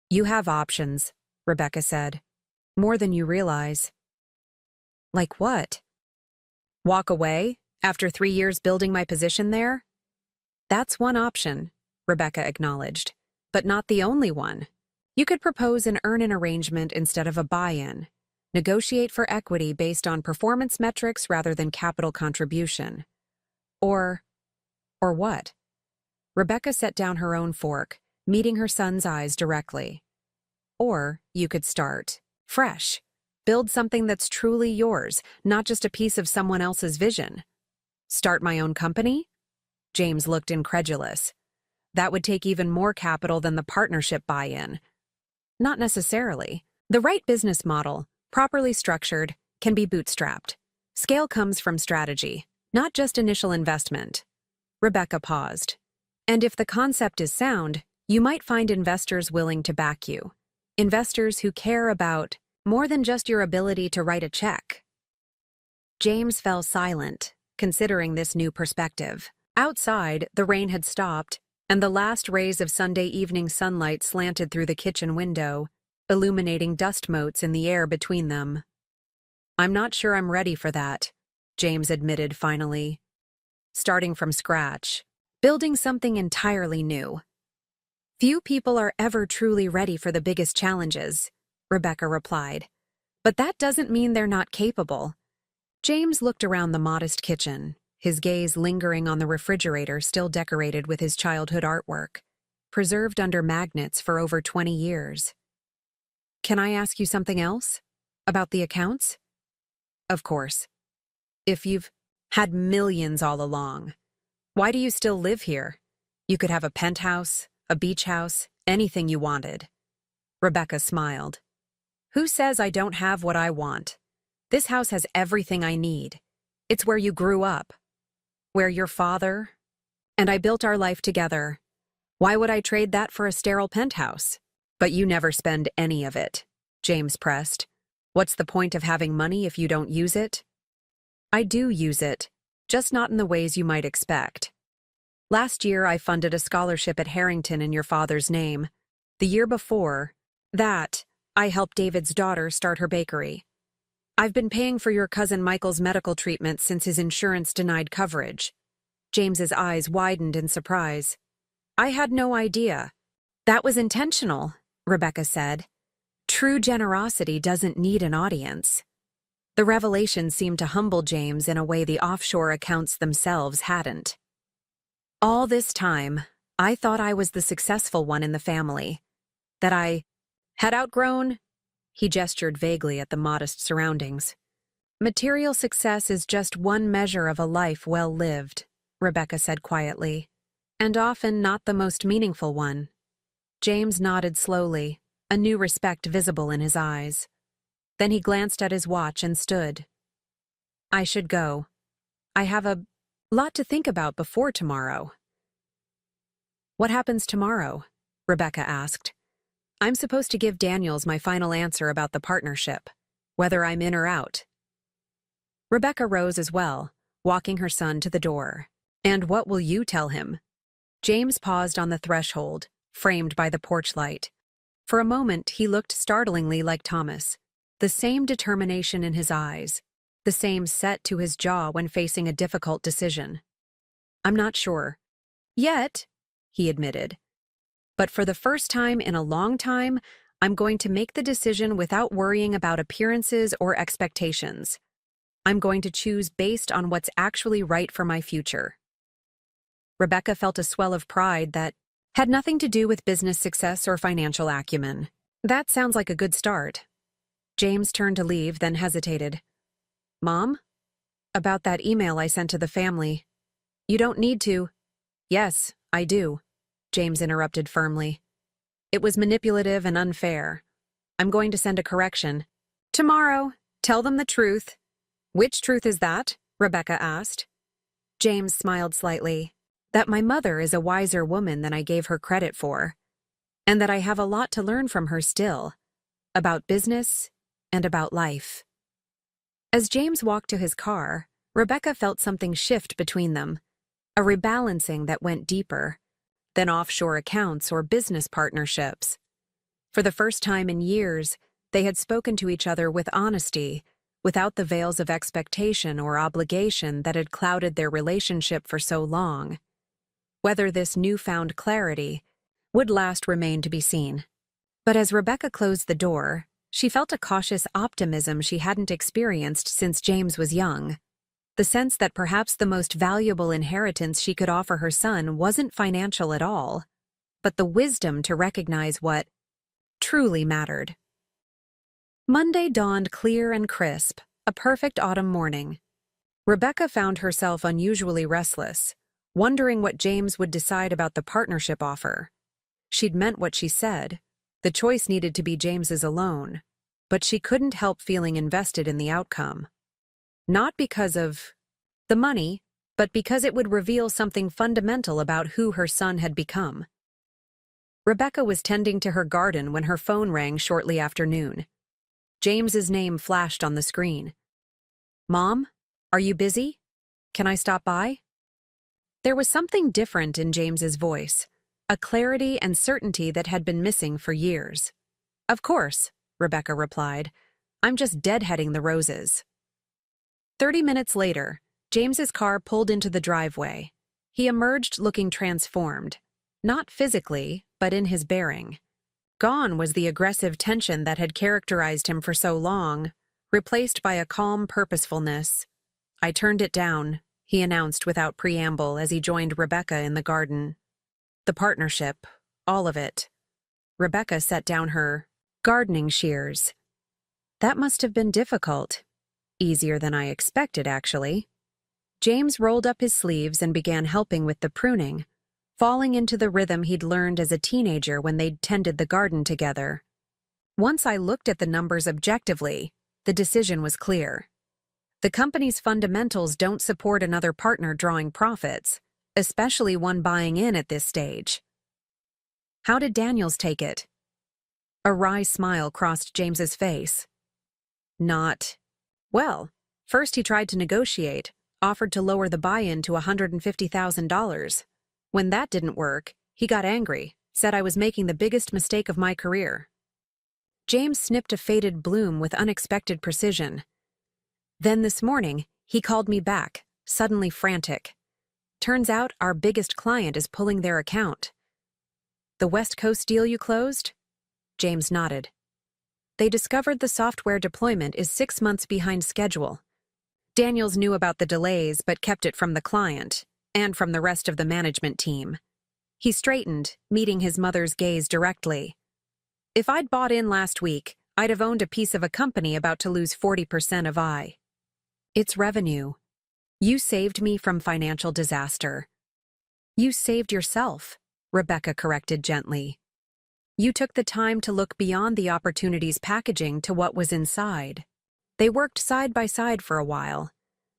"You have options," Rebecca said. "More than you realize." "Like what?" "Walk away after 3 years building my position there?" "That's one option," Rebecca acknowledged, "but not the only one. You could propose an earn-in arrangement instead of a buy-in. Negotiate for equity based on performance metrics rather than capital contribution. Or what?" Rebecca set down her own fork, meeting her son's eyes directly. "Or you could start fresh. Build something that's truly yours, not just a piece of someone else's vision." "Start my own company?" James looked incredulous. "That would take even more capital than the partnership buy-in." "Not necessarily. The right business model, properly structured, can be bootstrapped. Scale comes from strategy, not just initial investment." Rebecca paused. "And if the concept is sound, you might find investors willing to back you. Investors who care about more than just your ability to write a check." James fell silent, considering this new perspective. Outside, the rain had stopped, and the last rays of Sunday evening sunlight slanted through the kitchen window, illuminating dust motes in the air between them. "I'm not sure I'm ready for that," James admitted finally. "Starting from scratch, building something entirely new. Few people are ever truly ready for the biggest challenges," Rebecca replied. "But that doesn't mean they're not capable." James looked around the modest kitchen, his gaze lingering on the refrigerator still decorated with his childhood artwork, preserved under magnets for over 20 years. "Can I ask you something else? About the accounts?" "Of course. If you've had millions all along, why do you still live here? You could have a penthouse, a beach house, anything you wanted." Rebecca smiled. "Who says I don't have what I want? This house has everything I need. It's where you grew up, where your father and I built our life together. Why would I trade that for a sterile penthouse?" "But you never spend any of it," James pressed. "What's the point of having money if you don't use it?" "I do use it, just not in the ways you might expect. Last year, I funded a scholarship at Harrington in your father's name. The year before that, I helped David's daughter start her bakery. I've been paying for your cousin Michael's medical treatment since his insurance denied coverage." James's eyes widened in surprise. "I had no idea." "That was intentional," Rebecca said. "True generosity doesn't need an audience." The revelation seemed to humble James in a way the offshore accounts themselves hadn't. "All this time, I thought I was the successful one in the family. That I had outgrown." He gestured vaguely at the modest surroundings. "Material success is just one measure of a life well lived," Rebecca said quietly, "and often not the most meaningful one." James nodded slowly, a new respect visible in his eyes. Then he glanced at his watch and stood. "I should go. I have a lot to think about before tomorrow." "What happens tomorrow?" Rebecca asked. I'm supposed to give Daniels my final answer about the partnership, whether I'm in or out. Rebecca rose as well, walking her son to the door. And what will you tell him? James paused on the threshold, framed by the porch light. For a moment, he looked startlingly like Thomas. The same determination in his eyes, the same set to his jaw when facing a difficult decision. I'm not sure. Yet, he admitted. But for the first time in a long time, I'm going to make the decision without worrying about appearances or expectations. I'm going to choose based on what's actually right for my future. Rebecca felt a swell of pride that had nothing to do with business success or financial acumen. That sounds like a good start. James turned to leave, then hesitated. Mom? About that email I sent to the family. You don't need to. Yes, I do, James interrupted firmly. It was manipulative and unfair. I'm going to send a correction. Tomorrow, tell them the truth. Which truth is that? Rebecca asked. James smiled slightly. That my mother is a wiser woman than I gave her credit for, and that I have a lot to learn from her still, about business and about life. As James walked to his car, Rebecca felt something shift between them, a rebalancing that went deeper than offshore accounts or business partnerships. For the first time in years, they had spoken to each other with honesty, without the veils of expectation or obligation that had clouded their relationship for so long. Whether this newfound clarity would last remained to be seen. But as Rebecca closed the door, she felt a cautious optimism she hadn't experienced since James was young. The sense that perhaps the most valuable inheritance she could offer her son wasn't financial at all, but the wisdom to recognize what truly mattered. Monday dawned clear and crisp, a perfect autumn morning. Rebecca found herself unusually restless, wondering what James would decide about the partnership offer. She'd meant what she said. The choice needed to be James's alone, but she couldn't help feeling invested in the outcome. Not because of the money, but because it would reveal something fundamental about who her son had become. Rebecca was tending to her garden when her phone rang shortly after noon. James's name flashed on the screen. Mom, are you busy? Can I stop by? There was something different in James's voice, a clarity and certainty that had been missing for years. Of course, Rebecca replied. I'm just deadheading the roses. 30 minutes later, James's car pulled into the driveway. He emerged looking transformed, not physically, but in his bearing. Gone was the aggressive tension that had characterized him for so long, replaced by a calm purposefulness. I turned it down, he announced without preamble as he joined Rebecca in the garden. The partnership, all of it. Rebecca set down her gardening shears. That must have been difficult. Easier than I expected, actually. James rolled up his sleeves and began helping with the pruning, falling into the rhythm he'd learned as a teenager when they'd tended the garden together. Once I looked at the numbers objectively, the decision was clear. The company's fundamentals don't support another partner drawing profits, especially one buying in at this stage. How did Daniels take it? A wry smile crossed James's face. Not. Well, first he tried to negotiate, offered to lower the buy-in to $150,000. When that didn't work, he got angry, said I was making the biggest mistake of my career. James snipped a faded bloom with unexpected precision. Then this morning, he called me back, suddenly frantic. Turns out our biggest client is pulling their account. The West Coast deal you closed? James nodded. They discovered the software deployment is 6 months behind schedule. Daniels knew about the delays but kept it from the client and from the rest of the management team. He straightened, meeting his mother's gaze directly. If I'd bought in last week, I'd have owned a piece of a company about to lose 40% of I. It's revenue. You saved me from financial disaster. You saved yourself, Rebecca corrected gently. You took the time to look beyond the opportunity's packaging to what was inside. They worked side by side for a while,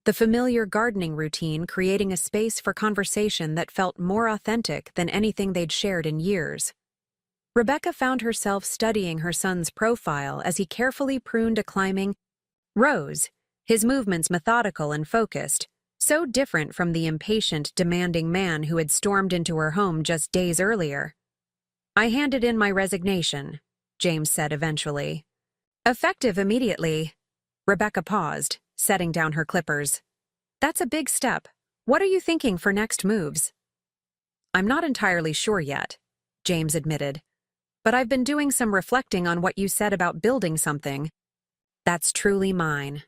the familiar gardening routine creating a space for conversation that felt more authentic than anything they'd shared in years. Rebecca found herself studying her son's profile as he carefully pruned a climbing rose, his movements methodical and focused, so different from the impatient, demanding man who had stormed into her home just days earlier. "I handed in my resignation," James said eventually. "Effective immediately." Rebecca paused, setting down her clippers. "That's a big step. What are you thinking for next moves?" "I'm not entirely sure yet," James admitted. "But I've been doing some reflecting on what you said about building something that's truly mine."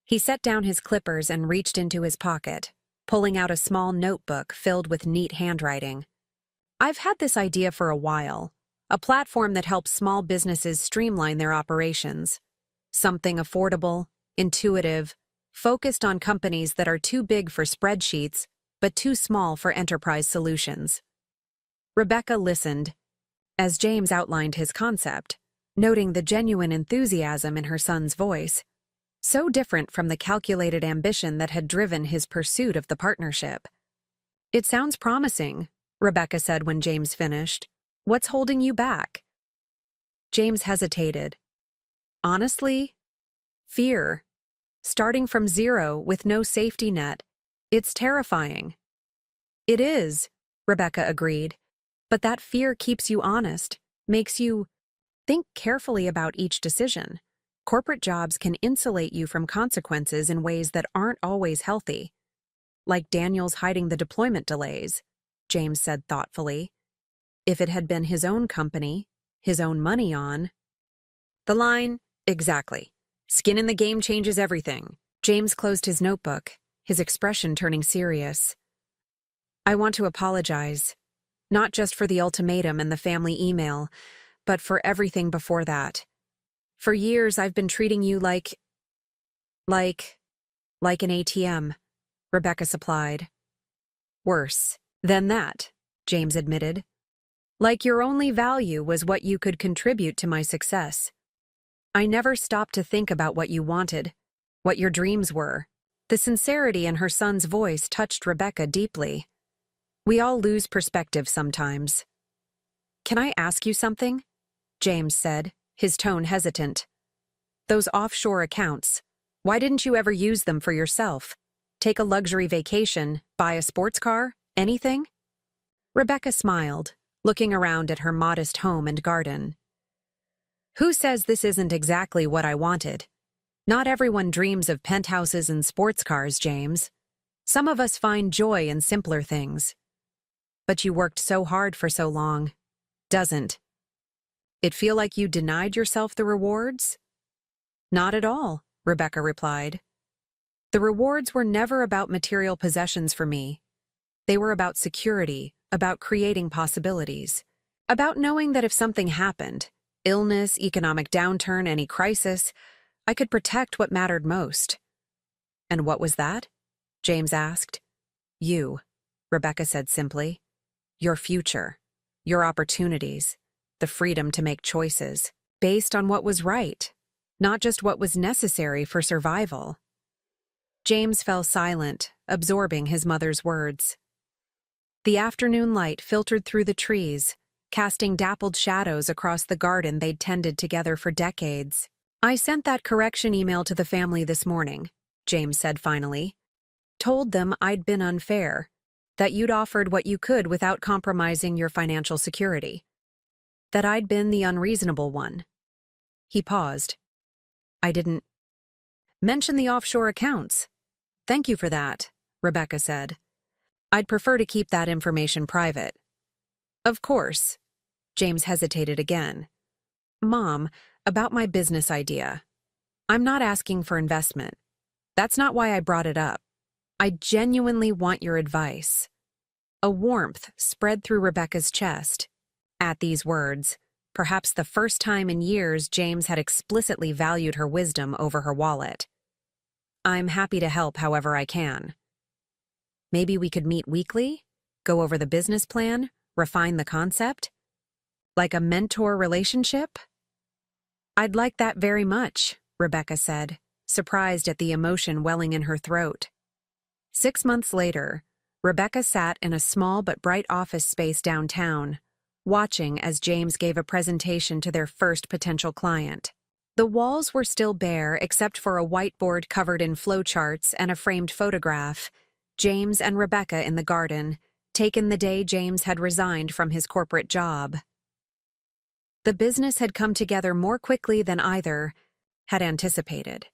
He set down his clippers and reached into his pocket, pulling out a small notebook filled with neat handwriting. "I've had this idea for a while, a platform that helps small businesses streamline their operations. Something affordable, intuitive, focused on companies that are too big for spreadsheets, but too small for enterprise solutions." Rebecca listened as James outlined his concept, noting the genuine enthusiasm in her son's voice, so different from the calculated ambition that had driven his pursuit of the partnership. "It sounds promising," Rebecca said when James finished. "What's holding you back?" James hesitated. "Honestly, fear. Starting from zero with no safety net. It's terrifying." "It is," Rebecca agreed. "But that fear keeps you honest, makes you think carefully about each decision. Corporate jobs can insulate you from consequences in ways that aren't always healthy. Like Daniel's hiding the deployment delays," James said thoughtfully. "If it had been his own company, his own money on—" "The line, exactly. Skin in the game changes everything." James closed his notebook, his expression turning serious. "I want to apologize, not just for the ultimatum and the family email, but for everything before that. For years, I've been treating you like an ATM," Rebecca supplied. "Worse than that," James admitted. "Like your only value was what you could contribute to my success. I never stopped to think about what you wanted, what your dreams were." The sincerity in her son's voice touched Rebecca deeply. "We all lose perspective sometimes." "Can I ask you something?" James said, his tone hesitant. "Those offshore accounts, why didn't you ever use them for yourself? Take a luxury vacation, buy a sports car, anything?" Rebecca smiled, looking around at her modest home and garden. "Who says this isn't exactly what I wanted? Not everyone dreams of penthouses and sports cars, James. Some of us find joy in simpler things. But you worked so hard for so long. Doesn't it feel like you denied yourself the rewards?" "Not at all," Rebecca replied. "The rewards were never about material possessions for me. They were about security, about creating possibilities, about knowing that if something happened, illness, economic downturn, any crisis, I could protect what mattered most." "And what was that?" James asked. "You," Rebecca said simply. "Your future, your opportunities, the freedom to make choices based on what was right, not just what was necessary for survival." James fell silent, absorbing his mother's words. The afternoon light filtered through the trees, casting dappled shadows across the garden they'd tended together for decades. "I sent that correction email to the family this morning," James said finally. "Told them I'd been unfair, that you'd offered what you could without compromising your financial security. That I'd been the unreasonable one." He paused. "I didn't mention the offshore accounts. Thank you for that," Rebecca said. "I'd prefer to keep that information private." "Of course." James hesitated again. "Mom, about my business idea. I'm not asking for investment. That's not why I brought it up. I genuinely want your advice." A warmth spread through Rebecca's chest. At these words, perhaps the first time in years James had explicitly valued her wisdom over her wallet. "I'm happy to help however I can. Maybe we could meet weekly, go over the business plan, refine the concept? Like a mentor relationship?" "I'd like that very much," Rebecca said, surprised at the emotion welling in her throat. 6 months later, Rebecca sat in a small but bright office space downtown, watching as James gave a presentation to their first potential client. The walls were still bare except for a whiteboard covered in flowcharts and a framed photograph. James and Rebecca in the garden, taken the day James had resigned from his corporate job. The business had come together more quickly than either had anticipated.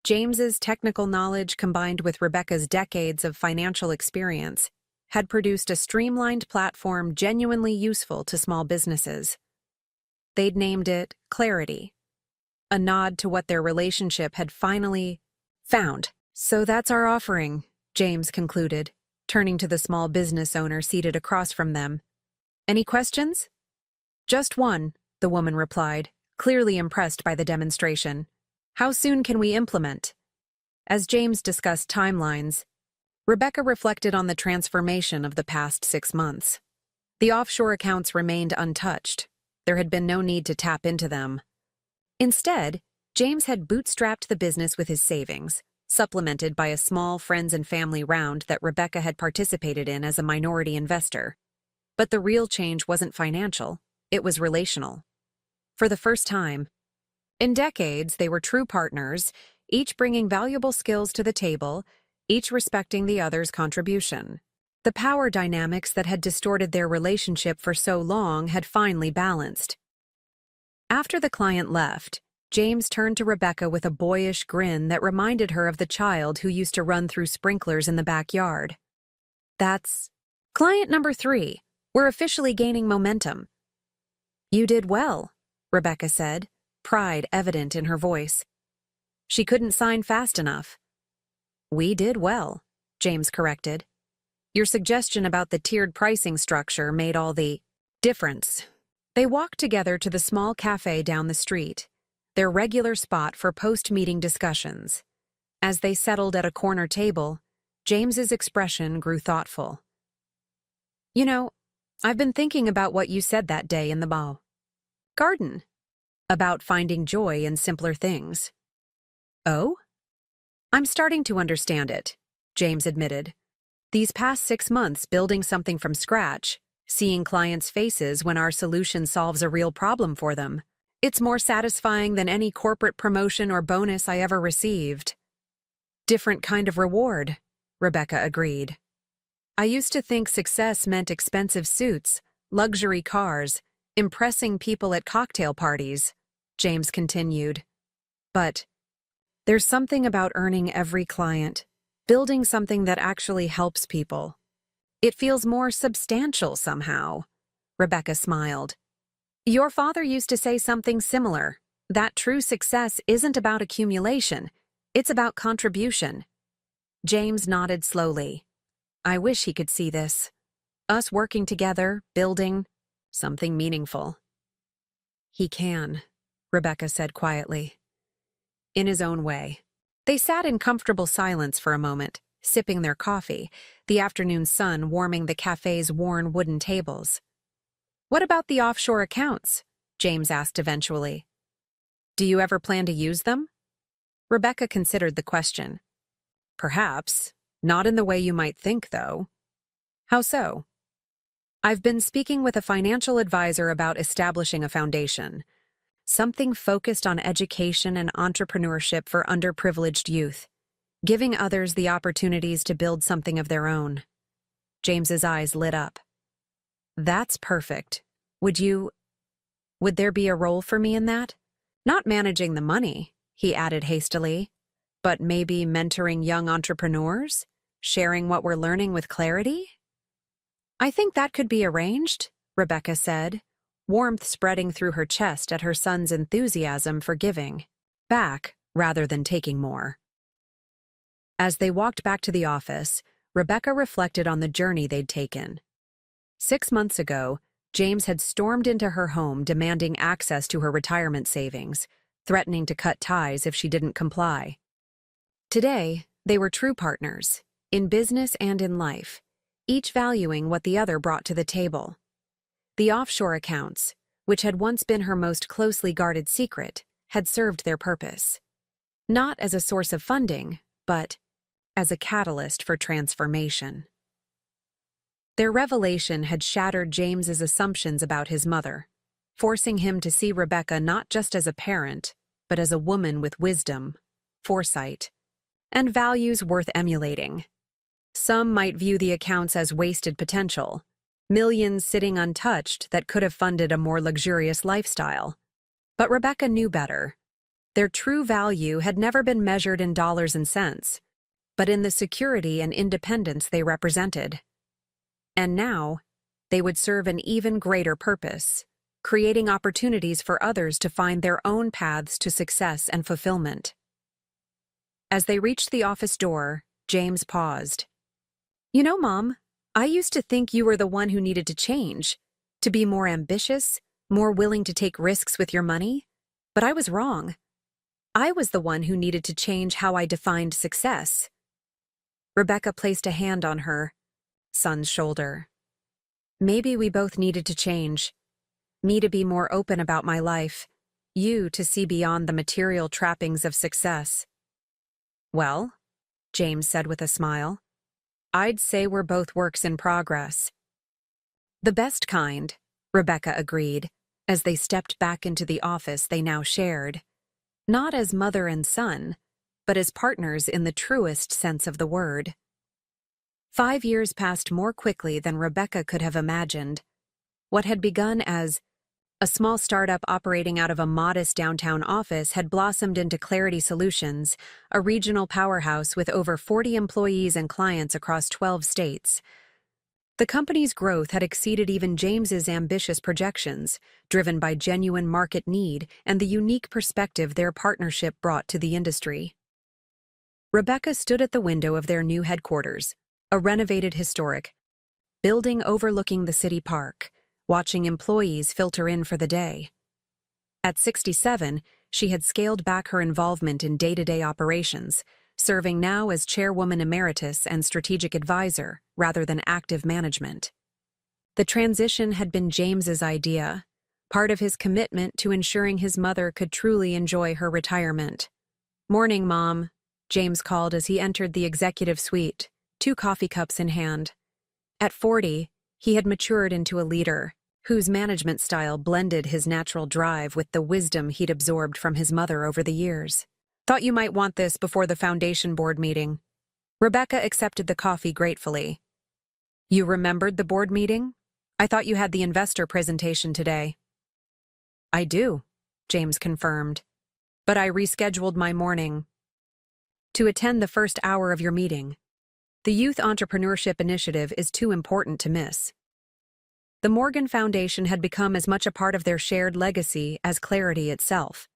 James's technical knowledge combined with Rebecca's decades of financial experience had produced a streamlined platform genuinely useful to small businesses. They'd named it Clarity, a nod to what their relationship had finally found. "So that's our offering," James concluded, turning to the small business owner seated across from them. "Any questions?" "Just one," the woman replied, clearly impressed by the demonstration. "How soon can we implement?" As James discussed timelines, Rebecca reflected on the transformation of the past 6 months. The offshore accounts remained untouched. There had been no need to tap into them. Instead, James had bootstrapped the business with his savings, supplemented by a small friends and family round that Rebecca had participated in as a minority investor. But the real change wasn't financial, it was relational. For the first time in decades, they were true partners, each bringing valuable skills to the table, each respecting the other's contribution. The power dynamics that had distorted their relationship for so long had finally balanced. After the client left, James turned to Rebecca with a boyish grin that reminded her of the child who used to run through sprinklers in the backyard. "That's client number 3. We're officially gaining momentum." "You did well," Rebecca said, pride evident in her voice. "She couldn't sign fast enough." "We did well," James corrected. "Your suggestion about the tiered pricing structure made all the difference." They walked together to the small cafe down the street, their regular spot for post-meeting discussions. As they settled at a corner table, James's expression grew thoughtful. "You know, I've been thinking about what you said that day in the garden, about finding joy in simpler things." "Oh?" "I'm starting to understand it," James admitted. "These past 6 months building something from scratch, seeing clients' faces when our solution solves a real problem for them. It's more satisfying than any corporate promotion or bonus I ever received." "Different kind of reward," Rebecca agreed. "I used to think success meant expensive suits, luxury cars, impressing people at cocktail parties," James continued. "But there's something about earning every client, building something that actually helps people. It feels more substantial somehow." Rebecca smiled. "Your father used to say something similar, that true success isn't about accumulation, it's about contribution." James nodded slowly. "I wish he could see this. Us working together, building something meaningful." "He can," Rebecca said quietly. "In his own way." They sat in comfortable silence for a moment, sipping their coffee, the afternoon sun warming the cafe's worn wooden tables. "What about the offshore accounts?" James asked eventually. "Do you ever plan to use them?" Rebecca considered the question. "Perhaps. Not in the way you might think, though." "How so?" "I've been speaking with a financial advisor about establishing a foundation. Something focused on education and entrepreneurship for underprivileged youth, giving others the opportunities to build something of their own." James's eyes lit up. "That's perfect. Would there be a role for me in that? Not managing the money," he added hastily, "but maybe mentoring young entrepreneurs, sharing what we're learning with Clarity?" "I think that could be arranged," Rebecca said, warmth spreading through her chest at her son's enthusiasm for giving back rather than taking more. As they walked back to the office, Rebecca reflected on the journey they'd taken. 6 months ago, James had stormed into her home demanding access to her retirement savings, threatening to cut ties if she didn't comply. Today, they were true partners, in business and in life, each valuing what the other brought to the table. The offshore accounts, which had once been her most closely guarded secret, had served their purpose. Not as a source of funding, but as a catalyst for transformation. Their revelation had shattered James's assumptions about his mother, forcing him to see Rebecca not just as a parent, but as a woman with wisdom, foresight, and values worth emulating. Some might view the accounts as wasted potential, millions sitting untouched that could have funded a more luxurious lifestyle. But Rebecca knew better. Their true value had never been measured in dollars and cents, but in the security and independence they represented. And now, they would serve an even greater purpose, creating opportunities for others to find their own paths to success and fulfillment. As they reached the office door, James paused. "You know, Mom, I used to think you were the one who needed to change, to be more ambitious, more willing to take risks with your money, but I was wrong. I was the one who needed to change how I defined success." Rebecca placed a hand on her son's shoulder. "Maybe we both needed to change. Me to be more open about my life, you to see beyond the material trappings of success." "Well," James said with a smile, "I'd say we're both works in progress." "The best kind," Rebecca agreed, as they stepped back into the office they now shared, not as mother and son, but as partners in the truest sense of the word. 5 years passed more quickly than Rebecca could have imagined. What had begun as a small startup operating out of a modest downtown office had blossomed into Clarity Solutions, a regional powerhouse with over 40 employees and clients across 12 states. The company's growth had exceeded even James's ambitious projections, driven by genuine market need and the unique perspective their partnership brought to the industry. Rebecca stood at the window of their new headquarters, a renovated historic building overlooking the city park, watching employees filter in for the day. At 67, she had scaled back her involvement in day-to-day operations, serving now as chairwoman emeritus and strategic advisor rather than active management. The transition had been James's idea, part of his commitment to ensuring his mother could truly enjoy her retirement. "Morning, Mom," James called as he entered the executive suite, 2 coffee cups in hand. At 40, he had matured into a leader, whose management style blended his natural drive with the wisdom he'd absorbed from his mother over the years. "Thought you might want this before the foundation board meeting." Rebecca accepted the coffee gratefully. "You remembered the board meeting? I thought you had the investor presentation today." "I do," James confirmed, "but I rescheduled my morning to attend the first hour of your meeting. The Youth Entrepreneurship Initiative is too important to miss." The Morgan Foundation had become as much a part of their shared legacy as Clarity itself.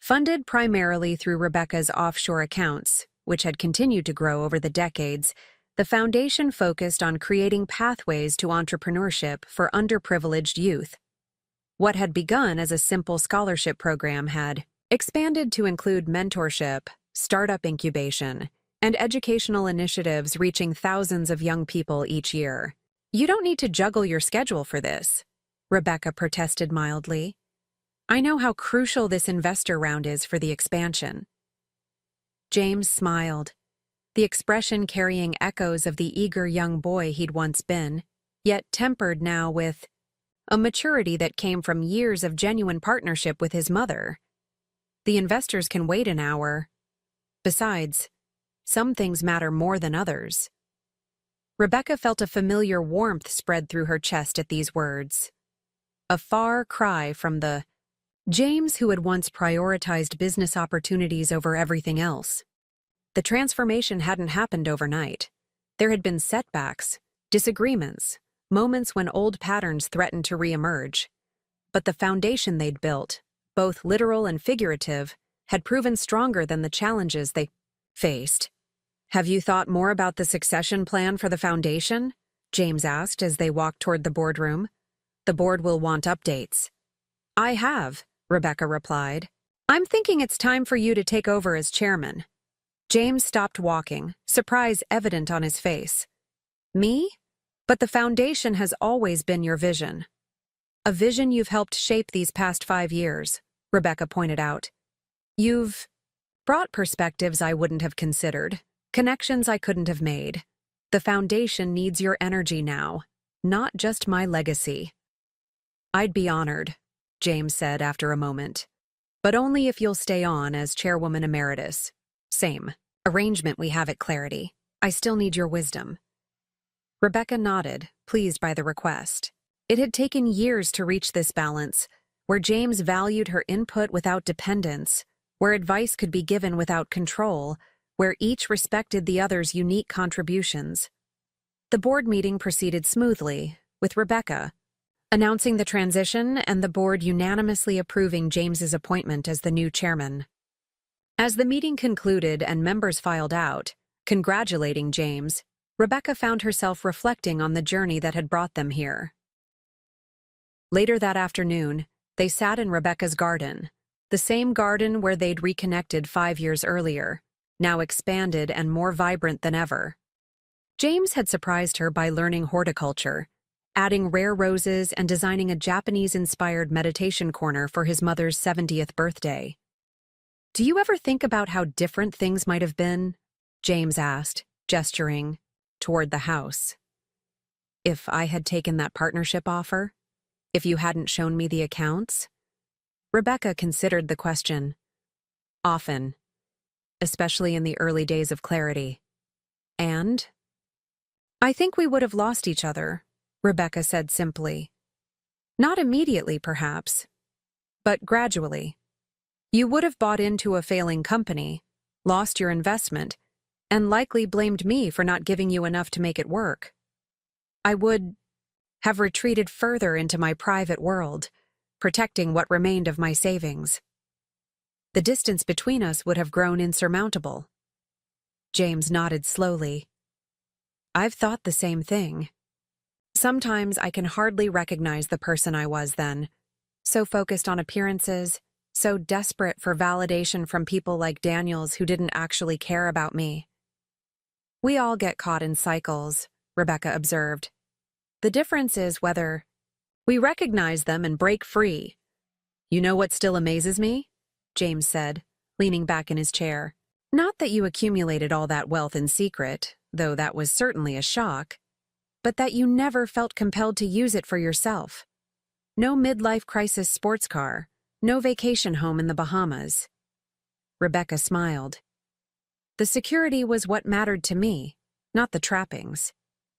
Funded primarily through Rebecca's offshore accounts, which had continued to grow over the decades, the foundation focused on creating pathways to entrepreneurship for underprivileged youth. What had begun as a simple scholarship program had expanded to include mentorship, startup incubation, and educational initiatives reaching thousands of young people each year. "You don't need to juggle your schedule for this," Rebecca protested mildly. "I know how crucial this investor round is for the expansion." James smiled, the expression carrying echoes of the eager young boy he'd once been, yet tempered now with a maturity that came from years of genuine partnership with his mother. "The investors can wait an hour. Besides, some things matter more than others." Rebecca felt a familiar warmth spread through her chest at these words. A far cry from the James who had once prioritized business opportunities over everything else. The transformation hadn't happened overnight. There had been setbacks, disagreements, moments when old patterns threatened to reemerge. But the foundation they'd built, both literal and figurative, had proven stronger than the challenges they faced. "Have you thought more about the succession plan for the foundation?" James asked as they walked toward the boardroom. "The board will want updates." "I have," Rebecca replied. "I'm thinking it's time for you to take over as chairman." James stopped walking, surprise evident on his face. "Me? But the foundation has always been your vision." "A vision you've helped shape these past 5 years," Rebecca pointed out. "You've brought perspectives I wouldn't have considered, connections I couldn't have made. The foundation needs your energy now, not just my legacy. I'd be honored, James said after a moment. But only if you'll stay on as chairwoman emeritus. Same arrangement we have at Clarity. I still need your wisdom. Rebecca nodded, pleased by the request. It had taken years to reach this balance, where James valued her input without dependence, where advice could be given without control, where each respected the other's unique contributions. The board meeting proceeded smoothly, with Rebecca announcing the transition and the board unanimously approving James's appointment as the new chairman. As the meeting concluded and members filed out, congratulating James, Rebecca found herself reflecting on the journey that had brought them here. Later that afternoon, they sat in Rebecca's garden, the same garden where they'd reconnected 5 years earlier, now expanded and more vibrant than ever. James had surprised her by learning horticulture, adding rare roses and designing a Japanese-inspired meditation corner for his mother's 70th birthday. "Do you ever think about how different things might have been?" James asked, gesturing toward the house. "If I had taken that partnership offer? If you hadn't shown me the accounts?" Rebecca considered the question. "Often, especially in the early days of Clarity. And I think we would have lost each other," Rebecca said simply. "Not immediately, perhaps, but gradually. You would have bought into a failing company, lost your investment, and likely blamed me for not giving you enough to make it work. I would have retreated further into my private world, protecting what remained of my savings. The distance between us would have grown insurmountable." James nodded slowly. "I've thought the same thing. Sometimes I can hardly recognize the person I was then, so focused on appearances, so desperate for validation from people like Daniels who didn't actually care about me." "We all get caught in cycles," Rebecca observed. "The difference is whether we recognize them and break free." "You know what still amazes me?" James said, leaning back in his chair. "Not that you accumulated all that wealth in secret, though that was certainly a shock, but that you never felt compelled to use it for yourself. No midlife crisis sports car, no vacation home in the Bahamas." Rebecca smiled. "The security was what mattered to me, not the trappings.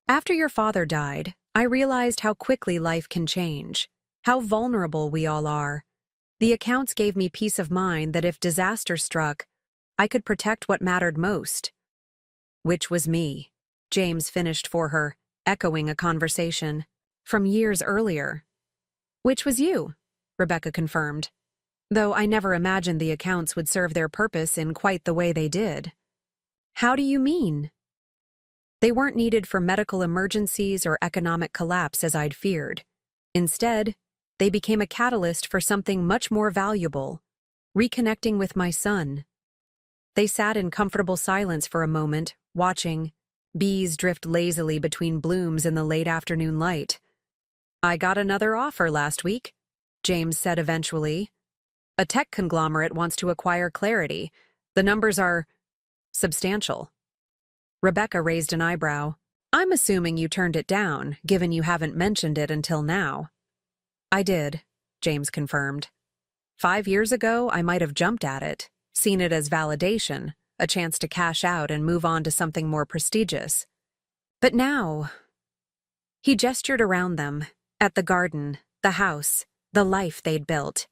After your father died, I realized how quickly life can change, how vulnerable we all are. The accounts gave me peace of mind that if disaster struck, I could protect what mattered most." "Which was me," James finished for her, echoing a conversation from years earlier. "Which was you," Rebecca confirmed, "though I never imagined the accounts would serve their purpose in quite the way they did." "How do you mean?" "They weren't needed for medical emergencies or economic collapse as I'd feared. Instead, they became a catalyst for something much more valuable, reconnecting with my son." They sat in comfortable silence for a moment, watching bees drift lazily between blooms in the late afternoon light. "I got another offer last week," James said eventually. "A tech conglomerate wants to acquire Clarity. The numbers are substantial." Rebecca raised an eyebrow. "I'm assuming you turned it down, given you haven't mentioned it until now." "I did," James confirmed. 5 years ago, I might have jumped at it, seen it as validation, a chance to cash out and move on to something more prestigious. But now—" He gestured around them, at the garden, the house, the life they'd built.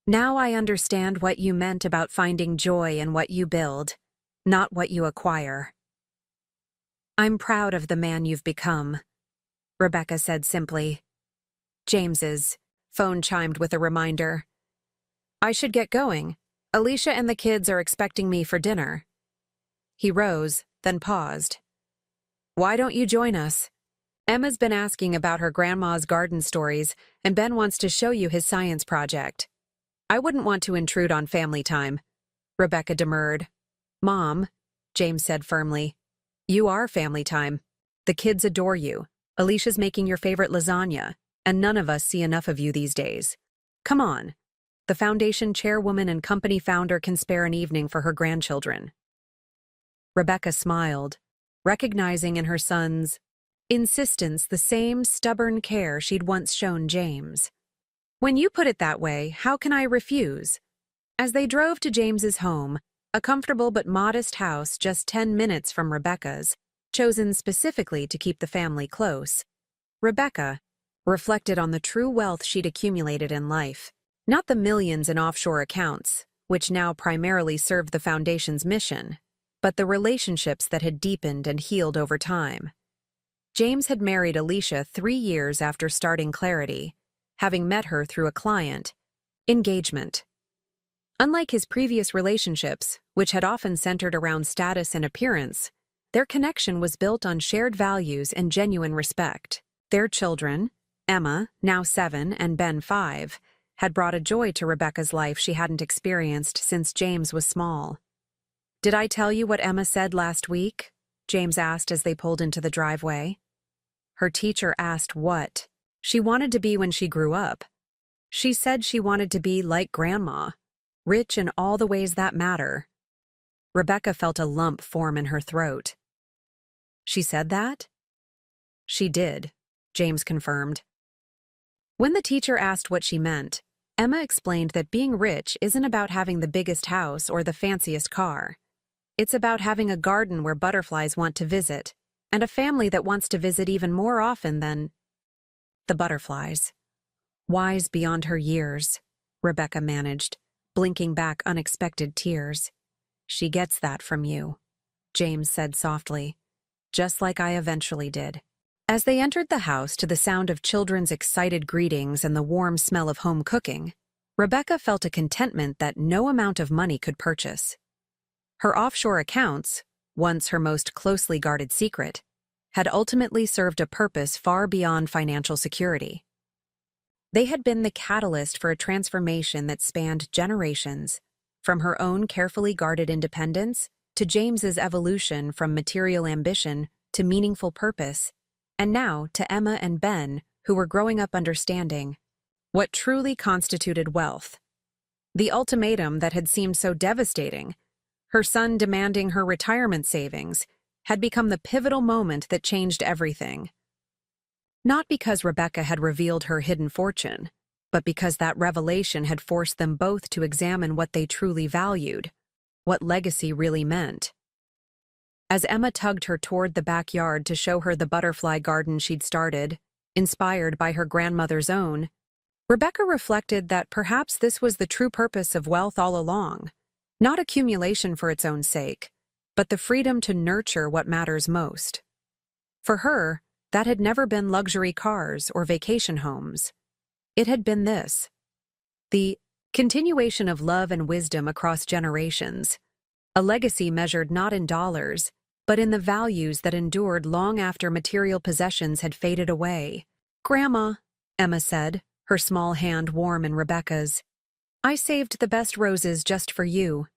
"Now I understand what you meant about finding joy in what you build, not what you acquire." "I'm proud of the man you've become," Rebecca said simply. James's phone chimed with a reminder. "I should get going. Alicia and the kids are expecting me for dinner." He rose, then paused. "Why don't you join us? Emma's been asking about her grandma's garden stories, and Ben wants to show you his science project." "I wouldn't want to intrude on family time," Rebecca demurred. "Mom," James said firmly, "you are family time. The kids adore you. Alicia's making your favorite lasagna, and none of us see enough of you these days. Come on. The foundation chairwoman and company founder can spare an evening for her grandchildren." Rebecca smiled, recognizing in her son's insistence the same stubborn care she'd once shown James. "When you put it that way, how can I refuse?" As they drove to James's home, a comfortable but modest house just 10 minutes from Rebecca's, chosen specifically to keep the family close, Rebecca reflected on the true wealth she'd accumulated in life. Not the millions in offshore accounts, which now primarily served the Foundation's mission, but the relationships that had deepened and healed over time. James had married Alicia 3 years after starting Clarity, having met her through a client engagement. Unlike his previous relationships, which had often centered around status and appearance, their connection was built on shared values and genuine respect. Their children, Emma, now 7, and Ben, 5, had brought a joy to Rebecca's life she hadn't experienced since James was small. "Did I tell you what Emma said last week?" James asked as they pulled into the driveway. Her teacher asked what she wanted to be when she grew up. She said she wanted to be like Grandma, rich in all the ways that matter. Rebecca felt a lump form in her throat. "She said that?" "She did," James confirmed. When the teacher asked what she meant, Emma explained that being rich isn't about having the biggest house or the fanciest car. It's about having a garden where butterflies want to visit, and a family that wants to visit even more often than the butterflies. Wise beyond her years, Rebecca managed, blinking back unexpected tears. "She gets that from you," James said softly, "just like I eventually did." As they entered the house to the sound of children's excited greetings and the warm smell of home cooking, Rebecca felt a contentment that no amount of money could purchase. Her offshore accounts, once her most closely guarded secret, had ultimately served a purpose far beyond financial security. They had been the catalyst for a transformation that spanned generations, from her own carefully guarded independence to James's evolution from material ambition to meaningful purpose, and now to Emma and Ben, who were growing up understanding what truly constituted wealth. The ultimatum that had seemed so devastating, her son demanding her retirement savings, had become the pivotal moment that changed everything. Not because Rebecca had revealed her hidden fortune, but because that revelation had forced them both to examine what they truly valued, what legacy really meant. As Emma tugged her toward the backyard to show her the butterfly garden she'd started, inspired by her grandmother's own, Rebecca reflected that perhaps this was the true purpose of wealth all along, not accumulation for its own sake, but the freedom to nurture what matters most. For her, that had never been luxury cars or vacation homes. It had been this: the continuation of love and wisdom across generations, a legacy measured not in dollars, but in the values that endured long after material possessions had faded away. "Grandma," Emma said, her small hand warm in Rebecca's, "I saved the best roses just for you."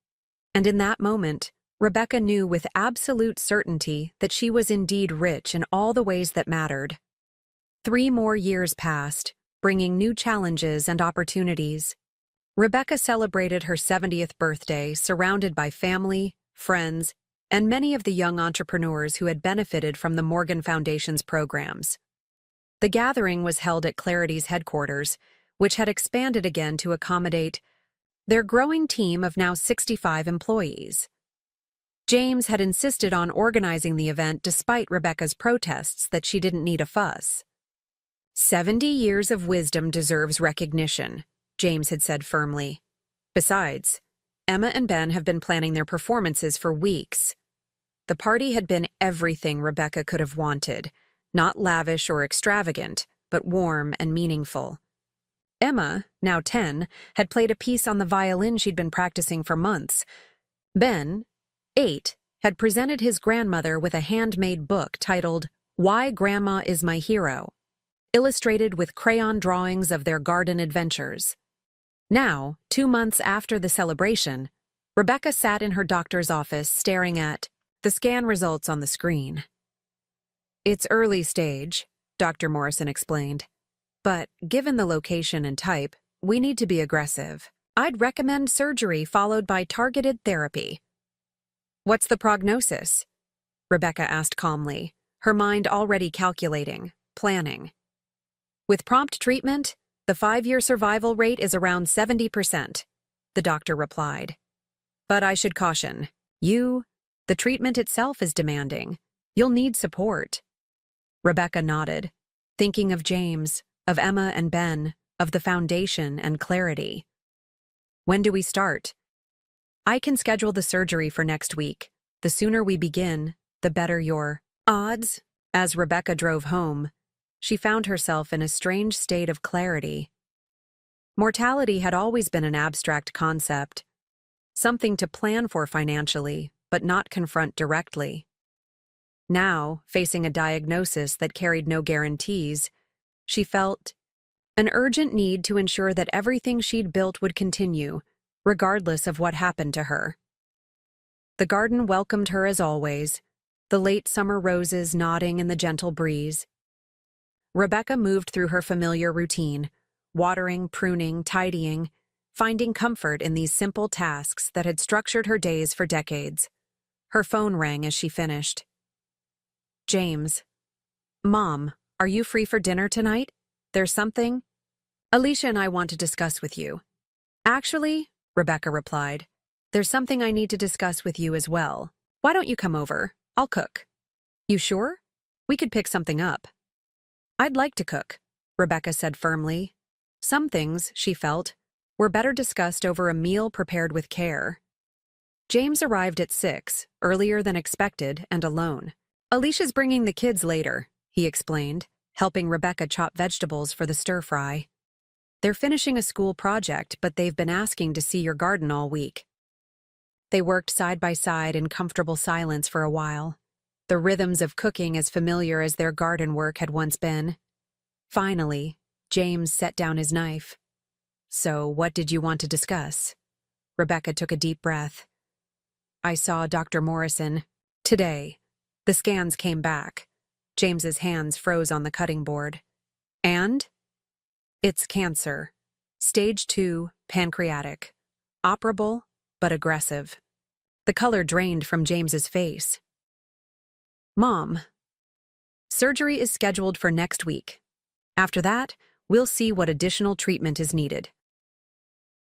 And in that moment, Rebecca knew with absolute certainty that she was indeed rich in all the ways that mattered. 3 more years passed, bringing new challenges and opportunities. Rebecca celebrated her 70th birthday surrounded by family, friends, and many of the young entrepreneurs who had benefited from the Morgan Foundation's programs. The gathering was held at Clarity's headquarters, which had expanded again to accommodate their growing team of now 65 employees. James had insisted on organizing the event despite Rebecca's protests that she didn't need a fuss. 70 years of wisdom deserves recognition, James had said firmly. Besides, Emma and Ben have been planning their performances for weeks. The party had been everything Rebecca could have wanted, not lavish or extravagant, but warm and meaningful. Emma, now 10, had played a piece on the violin she'd been practicing for months. Ben, 8, had presented his grandmother with a handmade book titled Why Grandma is My Hero, illustrated with crayon drawings of their garden adventures. Now, 2 months after the celebration, Rebecca sat in her doctor's office staring at the scan results on the screen. "It's early stage," Dr. Morrison explained. "But given the location and type, we need to be aggressive. I'd recommend surgery followed by targeted therapy." "What's the prognosis?" Rebecca asked calmly, her mind already calculating, planning. With prompt treatment, the 5-year survival rate is around 70%, the doctor replied. But I should caution, the treatment itself is demanding. You'll need support. Rebecca nodded, thinking of James, of Emma and Ben, of the foundation and clarity. When do we start? I can schedule the surgery for next week. The sooner we begin, the better your odds. As Rebecca drove home, she found herself in a strange state of clarity. Mortality had always been an abstract concept, something to plan for financially, but not confront directly. Now, facing a diagnosis that carried no guarantees, she felt an urgent need to ensure that everything she'd built would continue, regardless of what happened to her. The garden welcomed her as always, the late summer roses nodding in the gentle breeze. Rebecca moved through her familiar routine, watering, pruning, tidying, finding comfort in these simple tasks that had structured her days for decades. Her phone rang as she finished. James. Mom, are you free for dinner tonight? There's something Alicia and I want to discuss with you. Actually, Rebecca replied, there's something I need to discuss with you as well. Why don't you come over? I'll cook. You sure? We could pick something up. I'd like to cook, Rebecca said firmly. Some things, she felt, were better discussed over a meal prepared with care. James arrived at 6, earlier than expected and alone. Alicia's bringing the kids later, he explained, helping Rebecca chop vegetables for the stir-fry. They're finishing a school project, but they've been asking to see your garden all week. They worked side by side in comfortable silence for a while, the rhythms of cooking as familiar as their garden work had once been. Finally, James set down his knife. So, what did you want to discuss? Rebecca took a deep breath. I saw Dr. Morrison today. The scans came back. James's hands froze on the cutting board. And? It's cancer. Stage 2, pancreatic. Operable, but aggressive. The color drained from James's face. Mom, surgery is scheduled for next week. After that, we'll see what additional treatment is needed.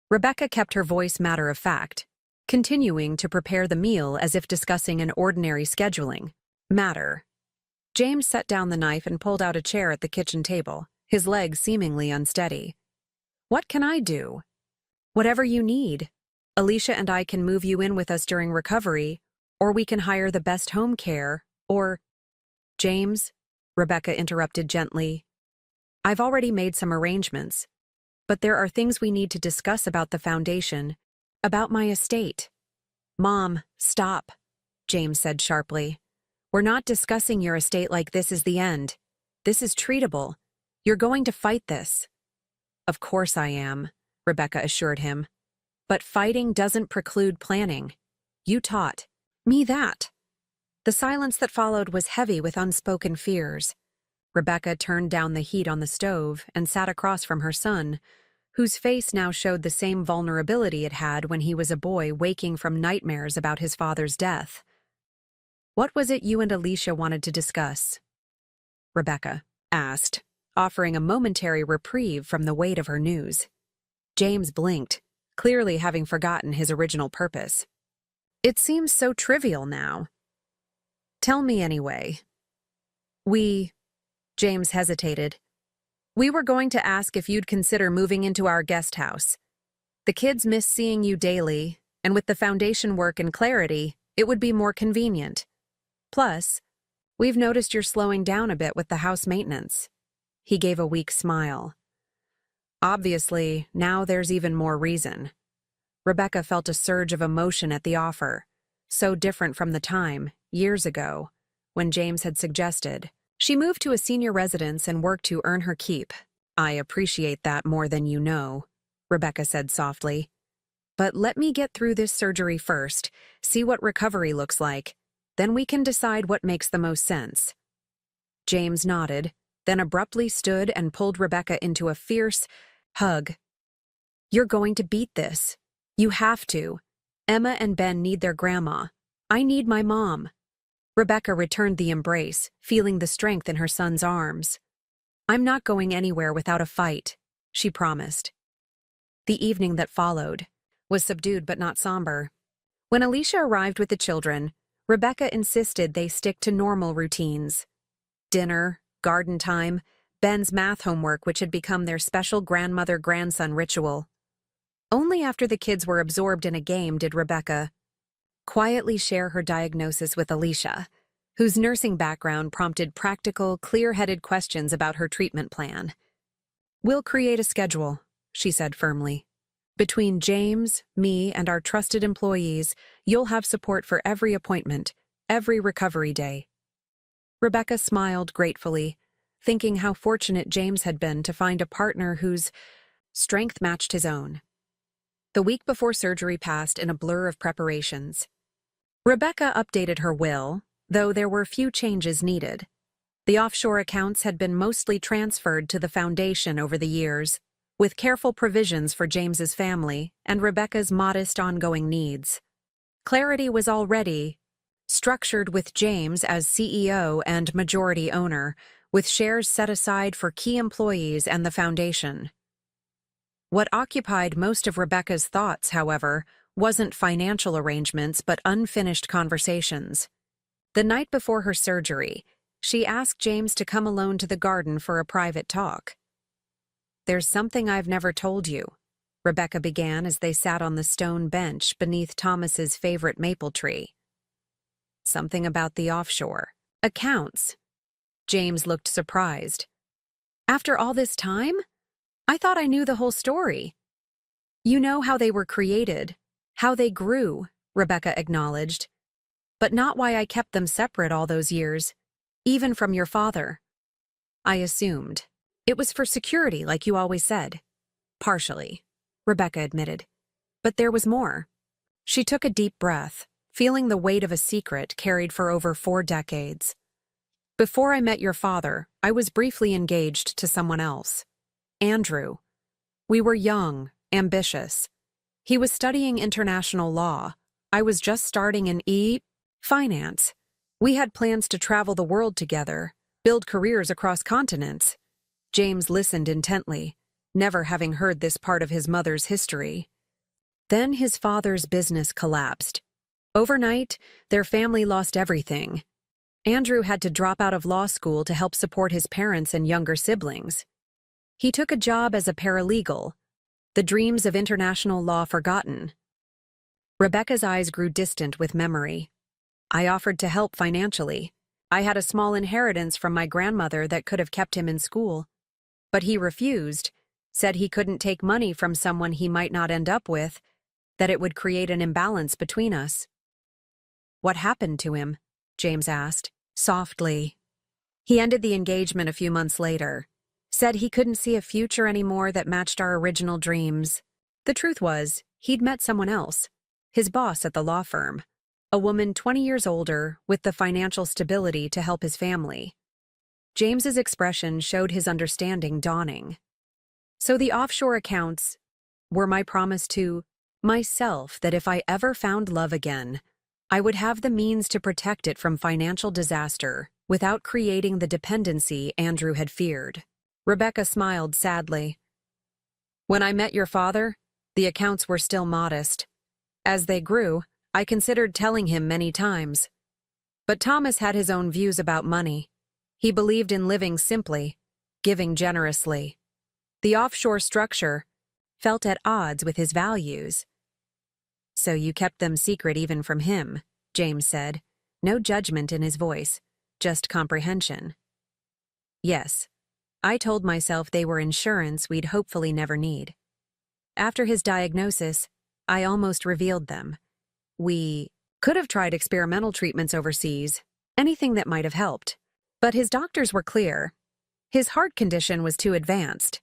Rebecca kept her voice matter-of-fact, continuing to prepare the meal as if discussing an ordinary scheduling matter. James set down the knife and pulled out a chair at the kitchen table, his legs seemingly unsteady. What can I do? Whatever you need. Alicia and I can move you in with us during recovery, or we can hire the best home care, or… James, Rebecca interrupted gently. I've already made some arrangements, but there are things we need to discuss about the foundation, about my estate. Mom, stop, James said sharply. We're not discussing your estate like this is the end. This is treatable. You're going to fight this. Of course I am, Rebecca assured him. But fighting doesn't preclude planning. You taught me that. The silence that followed was heavy with unspoken fears. Rebecca turned down the heat on the stove and sat across from her son, whose face now showed the same vulnerability it had when he was a boy waking from nightmares about his father's death. What was it you and Alicia wanted to discuss? Rebecca asked, offering a momentary reprieve from the weight of her news. James blinked, clearly having forgotten his original purpose. It seems so trivial now. Tell me anyway. James hesitated. We were going to ask if you'd consider moving into our guest house. The kids miss seeing you daily, and with the foundation work and clarity, it would be more convenient. Plus, we've noticed you're slowing down a bit with the house maintenance. He gave a weak smile. Obviously, now there's even more reason. Rebecca felt a surge of emotion at the offer, so different from the time, years ago, when James had suggested. She moved to a senior residence and worked to earn her keep. I appreciate that more than you know, Rebecca said softly. But let me get through this surgery first, see what recovery looks like. Then we can decide what makes the most sense. James nodded, then abruptly stood and pulled Rebecca into a fierce hug. You're going to beat this. You have to. Emma and Ben need their grandma. I need my mom. Rebecca returned the embrace, feeling the strength in her son's arms. "I'm not going anywhere without a fight," she promised. The evening that followed was subdued but not somber. When Alicia arrived with the children, Rebecca insisted they stick to normal routines. Dinner, garden time, Ben's math homework, which had become their special grandmother-grandson ritual. Only after the kids were absorbed in a game did Rebecca quietly share her diagnosis with Alicia, whose nursing background prompted practical, clear-headed questions about her treatment plan. "We'll create a schedule," she said firmly. "Between James, me, and our trusted employees, you'll have support for every appointment, every recovery day." Rebecca smiled gratefully, thinking how fortunate James had been to find a partner whose strength matched his own. The week before surgery passed in a blur of preparations. Rebecca updated her will, though there were few changes needed. The offshore accounts had been mostly transferred to the foundation over the years, with careful provisions for James's family and Rebecca's modest ongoing needs. Clarity was already structured with James as CEO and majority owner, with shares set aside for key employees and the foundation. What occupied most of Rebecca's thoughts, however, wasn't financial arrangements but unfinished conversations. The night before her surgery, she asked James to come alone to the garden for a private talk. "There's something I've never told you," Rebecca began as they sat on the stone bench beneath Thomas's favorite maple tree. "Something about the offshore accounts." James looked surprised. "After all this time? I thought I knew the whole story." "You know how they were created, how they grew," Rebecca acknowledged. "But not why I kept them separate all those years, even from your father." "I assumed. It was for security, like you always said." "Partially," Rebecca admitted. "But there was more." She took a deep breath, feeling the weight of a secret carried for over 4 decades. "Before I met your father, I was briefly engaged to someone else. Andrew. We were young, ambitious. He was studying international law. I was just starting in finance. We had plans to travel the world together, build careers across continents." James listened intently, never having heard this part of his mother's history. Then his father's business collapsed. Overnight, their family lost everything. Andrew had to drop out of law school to help support his parents and younger siblings. He took a job as a paralegal, the dreams of international law forgotten. Rebecca's eyes grew distant with memory. "I offered to help financially. I had a small inheritance from my grandmother that could have kept him in school. But he refused, said he couldn't take money from someone he might not end up with, that it would create an imbalance between us." "What happened to him?" James asked, softly. "He ended the engagement a few months later. Said he couldn't see a future anymore that matched our original dreams. The truth was, he'd met someone else, his boss at the law firm, a woman 20 years older with the financial stability to help his family." James's expression showed his understanding dawning. "So the offshore accounts were my promise to myself that if I ever found love again, I would have the means to protect it from financial disaster without creating the dependency Andrew had feared." Rebecca smiled sadly. "When I met your father, the accounts were still modest. As they grew, I considered telling him many times. But Thomas had his own views about money. He believed in living simply, giving generously. The offshore structure felt at odds with his values." "So you kept them secret even from him," James said, no judgment in his voice, just comprehension. "Yes. I told myself they were insurance we'd hopefully never need. After his diagnosis, I almost revealed them. We could have tried experimental treatments overseas, anything that might have helped. But his doctors were clear. His heart condition was too advanced.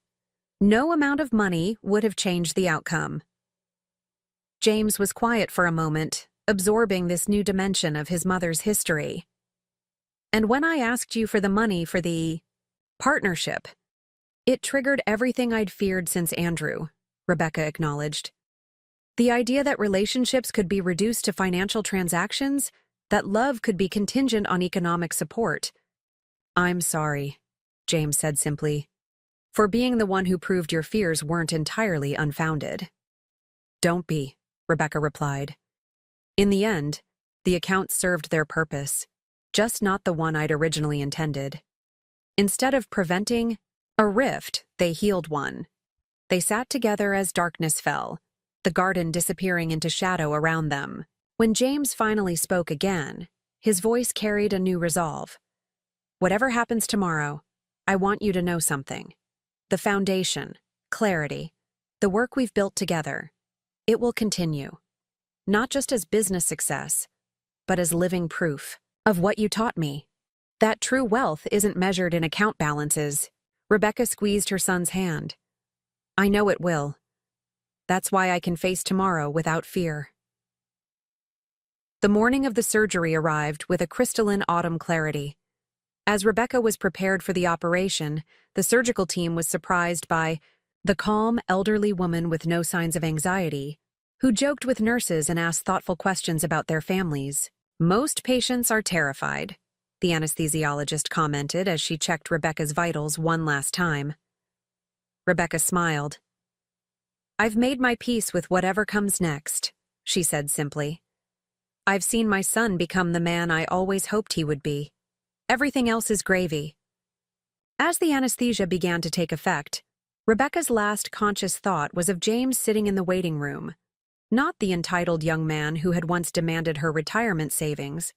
No amount of money would have changed the outcome." James was quiet for a moment, absorbing this new dimension of his mother's history. "And when I asked you for the money for the partnership, it triggered everything I'd feared since Andrew," Rebecca acknowledged. "The idea that relationships could be reduced to financial transactions, that love could be contingent on economic support. "I'm sorry," James said simply, "for being the one who proved your fears weren't entirely unfounded." "Don't be," Rebecca replied. "In the end, the accounts served their purpose, just not the one I'd originally intended. Instead of preventing a rift, they healed one." They sat together as darkness fell, the garden disappearing into shadow around them. When James finally spoke again, his voice carried a new resolve. "Whatever happens tomorrow, I want you to know something. The foundation, clarity, the work we've built together, it will continue. Not just as business success, but as living proof of what you taught me. That true wealth isn't measured in account balances." Rebecca squeezed her son's hand. "I know it will. That's why I can face tomorrow without fear." The morning of the surgery arrived with a crystalline autumn clarity. As Rebecca was prepared for the operation, the surgical team was surprised by the calm, elderly woman with no signs of anxiety, who joked with nurses and asked thoughtful questions about their families. "Most patients are terrified," the anesthesiologist commented as she checked Rebecca's vitals one last time. Rebecca smiled. "I've made my peace with whatever comes next," she said simply. "I've seen my son become the man I always hoped he would be. Everything else is gravy." As the anesthesia began to take effect, Rebecca's last conscious thought was of James sitting in the waiting room, not the entitled young man who had once demanded her retirement savings,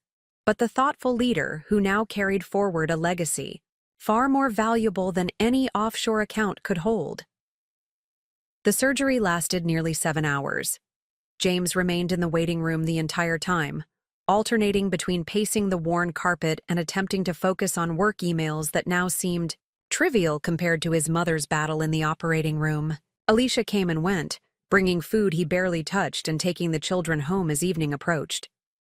but the thoughtful leader who now carried forward a legacy far more valuable than any offshore account could hold. The surgery lasted nearly 7 hours. James remained in the waiting room the entire time, alternating between pacing the worn carpet and attempting to focus on work emails that now seemed trivial compared to his mother's battle in the operating room. Alicia came and went, bringing food he barely touched and taking the children home as evening approached.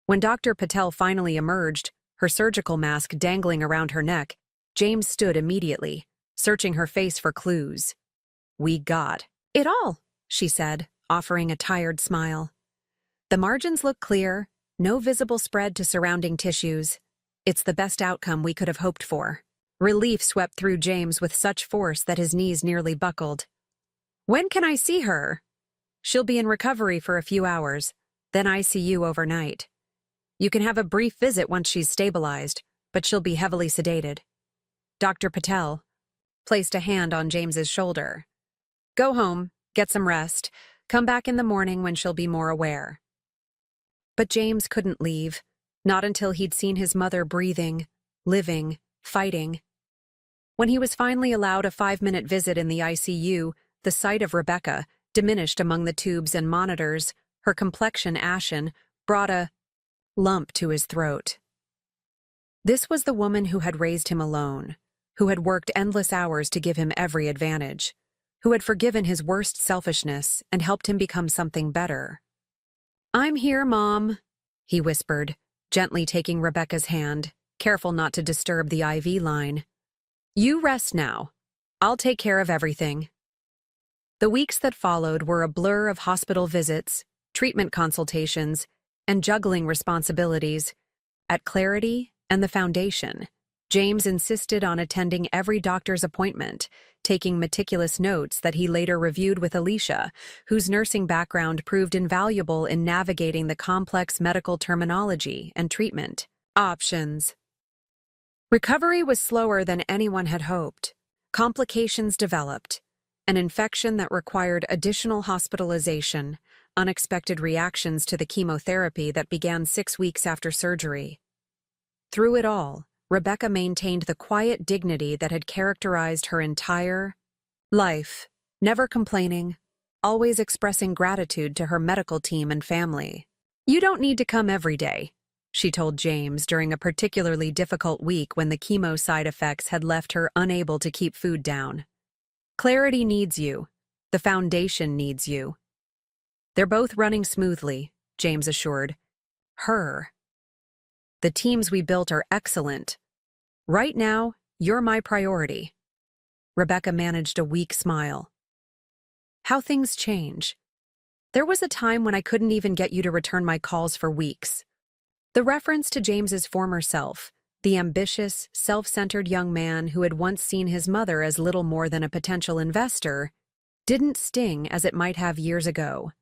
When Dr. Patel finally emerged, her surgical mask dangling around her neck, James stood immediately, searching her face for clues. "We got it all," she said, offering a tired smile. "The margins look clear, no visible spread to surrounding tissues. It's the best outcome we could have hoped for." Relief swept through James with such force that his knees nearly buckled. "When can I see her?" "She'll be in recovery for a few hours, then ICU overnight. You can have a brief visit once she's stabilized, but she'll be heavily sedated." Dr. Patel placed a hand on James's shoulder. "Go home, get some rest. Come back in the morning when she'll be more aware." But James couldn't leave, not until he'd seen his mother breathing, living, fighting. When he was finally allowed a 5-minute visit in the ICU, the sight of Rebecca, diminished among the tubes and monitors, her complexion ashen, brought a lump to his throat. This was the woman who had raised him alone, who had worked endless hours to give him every advantage, who had forgiven his worst selfishness and helped him become something better. "I'm here, Mom," he whispered, gently taking Rebecca's hand, careful not to disturb the IV line. "You rest now. I'll take care of everything." The weeks that followed were a blur of hospital visits, treatment consultations, and juggling responsibilities. At Clarity and the Foundation, James insisted on attending every doctor's appointment, taking meticulous notes that he later reviewed with Alicia, whose nursing background proved invaluable in navigating the complex medical terminology and treatment options. Recovery was slower than anyone had hoped. Complications developed. An infection that required additional hospitalization, unexpected reactions to the chemotherapy that began 6 weeks after surgery. Through it all, Rebecca maintained the quiet dignity that had characterized her entire life, never complaining, always expressing gratitude to her medical team and family. "You don't need to come every day," she told James during a particularly difficult week when the chemo side effects had left her unable to keep food down. "Clarity needs you. The Foundation needs you." "They're both running smoothly," James assured her. "The teams we built are excellent. Right now, you're my priority." Rebecca managed a weak smile. "How things change. There was a time when I couldn't even get you to return my calls for weeks. The reference to James's former self, the ambitious, self-centered young man who had once seen his mother as little more than a potential investor, didn't sting as it might have years ago.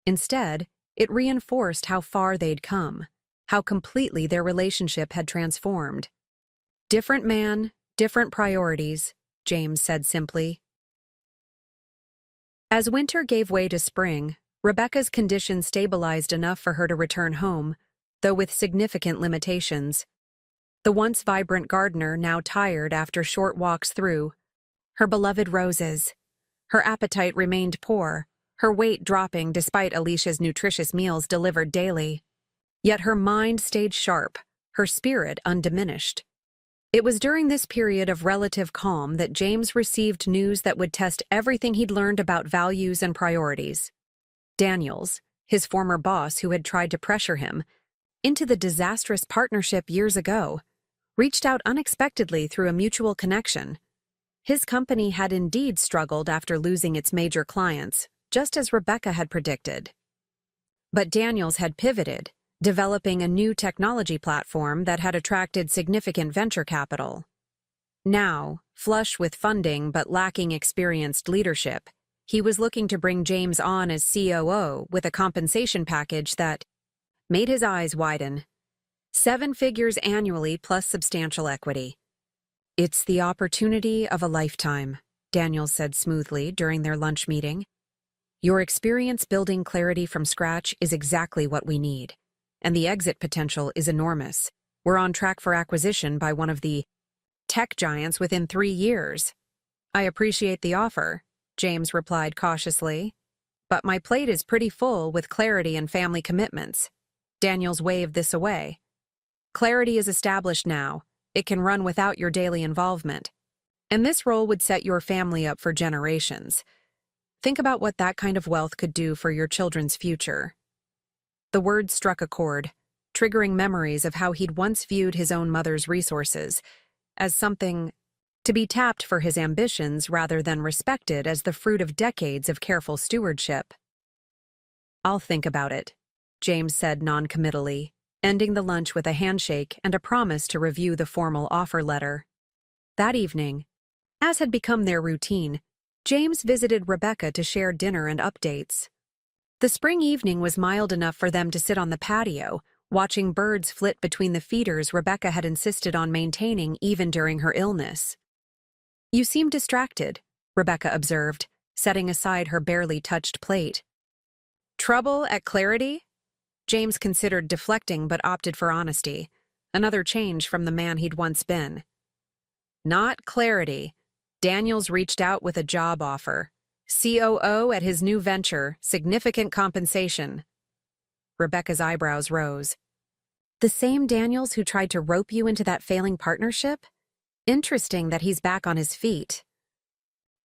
Instead, it reinforced how far they'd come, how completely their relationship had transformed. "Different man, different priorities," James said simply. As winter gave way to spring, Rebecca's condition stabilized enough for her to return home, though with significant limitations. The once vibrant gardener now tired after short walks through her beloved roses. Her appetite remained poor, her weight dropping despite Alicia's nutritious meals delivered daily. Yet her mind stayed sharp, her spirit undiminished. It was during this period of relative calm that James received news that would test everything he'd learned about values and priorities. Daniels, his former boss who had tried to pressure him into the disastrous partnership years ago, reached out unexpectedly through a mutual connection. His company had indeed struggled after losing its major clients, just as Rebecca had predicted. But Daniels had pivoted, developing a new technology platform that had attracted significant venture capital. Now, flush with funding but lacking experienced leadership, he was looking to bring James on as COO with a compensation package that made his eyes widen. 7 figures annually plus substantial equity. "It's the opportunity of a lifetime," Daniels said smoothly during their lunch meeting. "Your experience building Clarity from scratch is exactly what we need, and the exit potential is enormous. We're on track for acquisition by one of the tech giants within 3 years." "I appreciate the offer," James replied cautiously, "but my plate is pretty full with Clarity and family commitments." Daniels waved this away. "Clarity is established now. It can run without your daily involvement. And this role would set your family up for generations. Think about what that kind of wealth could do for your children's future." The words struck a chord, triggering memories of how he'd once viewed his own mother's resources as something to be tapped for his ambitions rather than respected as the fruit of decades of careful stewardship. "I'll think about it," James said noncommittally, ending the lunch with a handshake and a promise to review the formal offer letter. That evening, as had become their routine, James visited Rebecca to share dinner and updates. The spring evening was mild enough for them to sit on the patio, watching birds flit between the feeders Rebecca had insisted on maintaining even during her illness. "You seem distracted," Rebecca observed, setting aside her barely touched plate. "Trouble at Clarity?" James considered deflecting but opted for honesty, another change from the man he'd once been. "Not Clarity. Daniels reached out with a job offer. COO at his new venture, significant compensation." Rebecca's eyebrows rose. "The same Daniels who tried to rope you into that failing partnership? Interesting that he's back on his feet."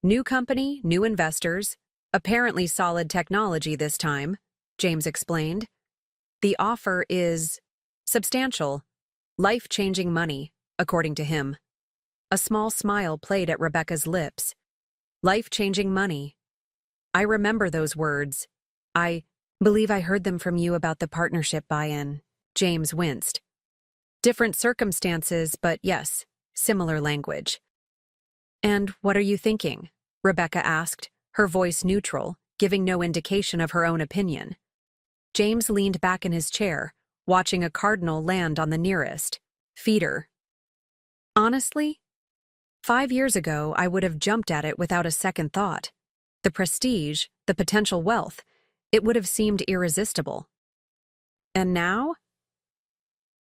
"New company, new investors, apparently solid technology this time," James explained. "The offer is substantial, life-changing money, according to him." A small smile played at Rebecca's lips. "Life-changing money. I remember those words. I believe I heard them from you about the partnership buy-in." James winced. "Different circumstances, but yes, similar language." "And what are you thinking?" Rebecca asked, her voice neutral, giving no indication of her own opinion. James leaned back in his chair, watching a cardinal land on the nearest feeder. "Honestly, 5 years ago I would have jumped at it without a second thought. The prestige, the potential wealth, it would have seemed irresistible. And now?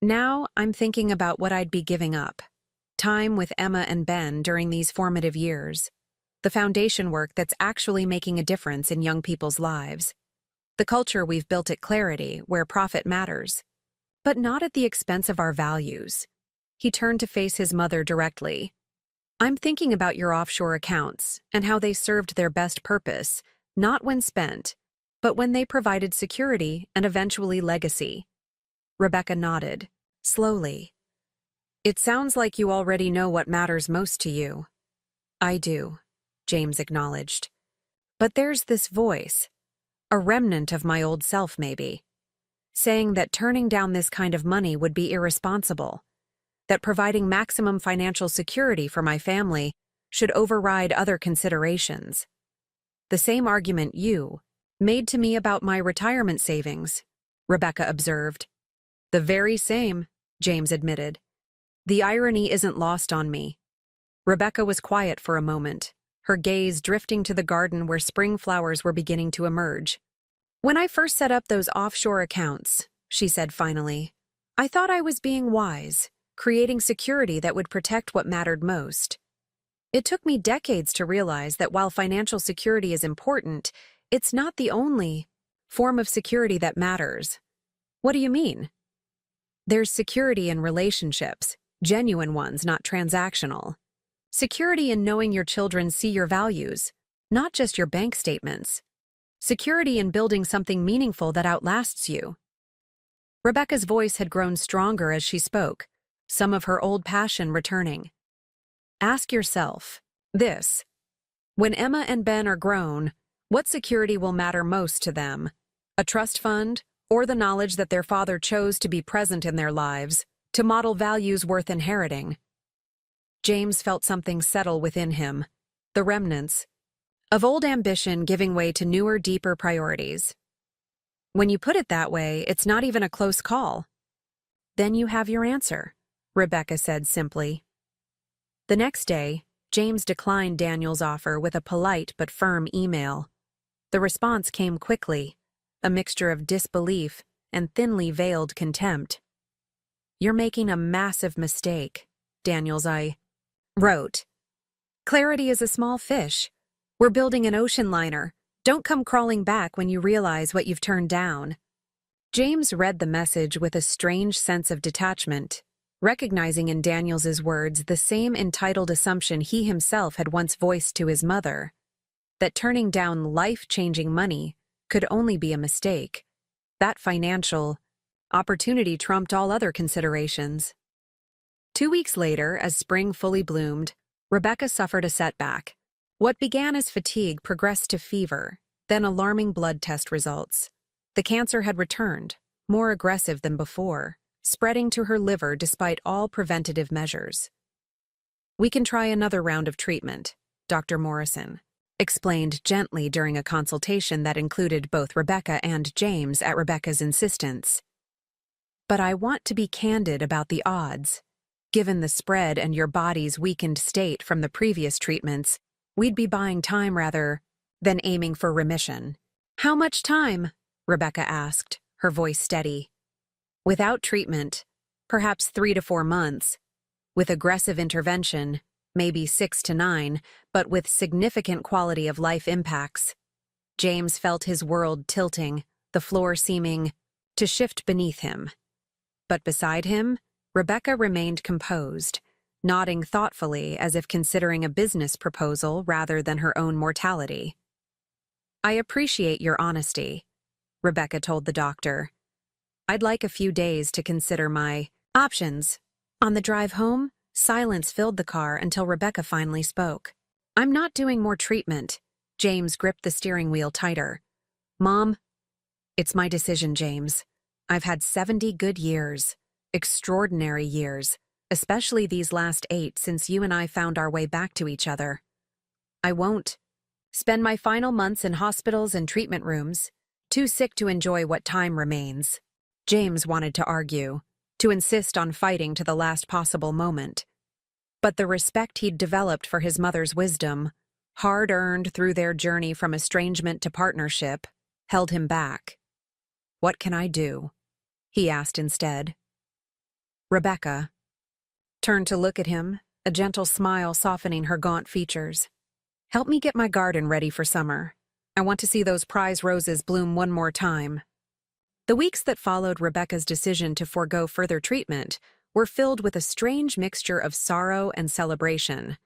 Now I'm thinking about what I'd be giving up. Time with Emma and Ben during these formative years. The foundation work that's actually making a difference in young people's lives. The culture we've built at Clarity, where profit matters. But not at the expense of our values." He turned to face his mother directly. "I'm thinking about your offshore accounts and how they served their best purpose, not when spent, but when they provided security and eventually legacy." Rebecca nodded, slowly. "It sounds like you already know what matters most to you." "I do," James acknowledged. "But there's this voice. A remnant of my old self, maybe. saying that turning down this kind of money would be irresponsible, that providing maximum financial security for my family should override other considerations. The same argument you made to me about my retirement savings, Rebecca observed. The very same, James admitted. The irony isn't lost on me. Rebecca was quiet for a moment, her gaze drifting to the garden where spring flowers were beginning to emerge. When I first set up those offshore accounts, she said finally, I thought I was being wise, creating security that would protect what mattered most. It took me decades to realize that while financial security is important, it's not the only form of security that matters. What do you mean? There's security in relationships, genuine ones, not transactional. Security in knowing your children see your values, not just your bank statements. Security in building something meaningful that outlasts you. Rebecca's voice had grown stronger as she spoke, some of her old passion returning. Ask yourself this. When Emma and Ben are grown, what security will matter most to them? A trust fund, or the knowledge that their father chose to be present in their lives, to model values worth inheriting? James felt something settle within him, the remnants of old ambition giving way to newer, deeper priorities. When you put it that way, it's not even a close call. Then you have your answer, Rebecca said simply. The next day, James declined Daniel's offer with a polite but firm email. The response came quickly, a mixture of disbelief and thinly veiled contempt. You're making a massive mistake, Daniel's I wrote. Clarity is a small fish. We're building an ocean liner. Don't come crawling back when you realize what you've turned down. James read the message with a strange sense of detachment, recognizing in Daniel's words the same entitled assumption he himself had once voiced to his mother, that turning down life-changing money could only be a mistake. That financial opportunity trumped all other considerations. 2 weeks later, as spring fully bloomed, Rebecca suffered a setback. What began as fatigue progressed to fever, then alarming blood test results. The cancer had returned, more aggressive than before, spreading to her liver despite all preventative measures. We can try another round of treatment, Dr. Morrison explained gently during a consultation that included both Rebecca and James at Rebecca's insistence. But I want to be candid about the odds. Given the spread and your body's weakened state from the previous treatments, we'd be buying time rather than aiming for remission. How much time? Rebecca asked, her voice steady. Without treatment, perhaps 3 to 4 months. With aggressive intervention, maybe 6 to 9, but with significant quality of life impacts. James felt his world tilting, the floor seeming to shift beneath him. But beside him, Rebecca remained composed, nodding thoughtfully as if considering a business proposal rather than her own mortality. I appreciate your honesty, Rebecca told the doctor. I'd like a few days to consider my options. On the drive home, silence filled the car until Rebecca finally spoke. I'm not doing more treatment. James gripped the steering wheel tighter. Mom, it's my decision, James. I've had 70 good years. Extraordinary years, especially these last 8 since you and I found our way back to each other. I won't spend my final months in hospitals and treatment rooms, too sick to enjoy what time remains. James wanted to argue, to insist on fighting to the last possible moment. But the respect he'd developed for his mother's wisdom, hard-earned through their journey from estrangement to partnership, held him back. What can I do? He asked instead. Rebecca turned to look at him, a gentle smile softening her gaunt features. Help me get my garden ready for summer. I want to see those prize roses bloom one more time. The weeks that followed Rebecca's decision to forego further treatment were filled with a strange mixture of sorrow and celebration.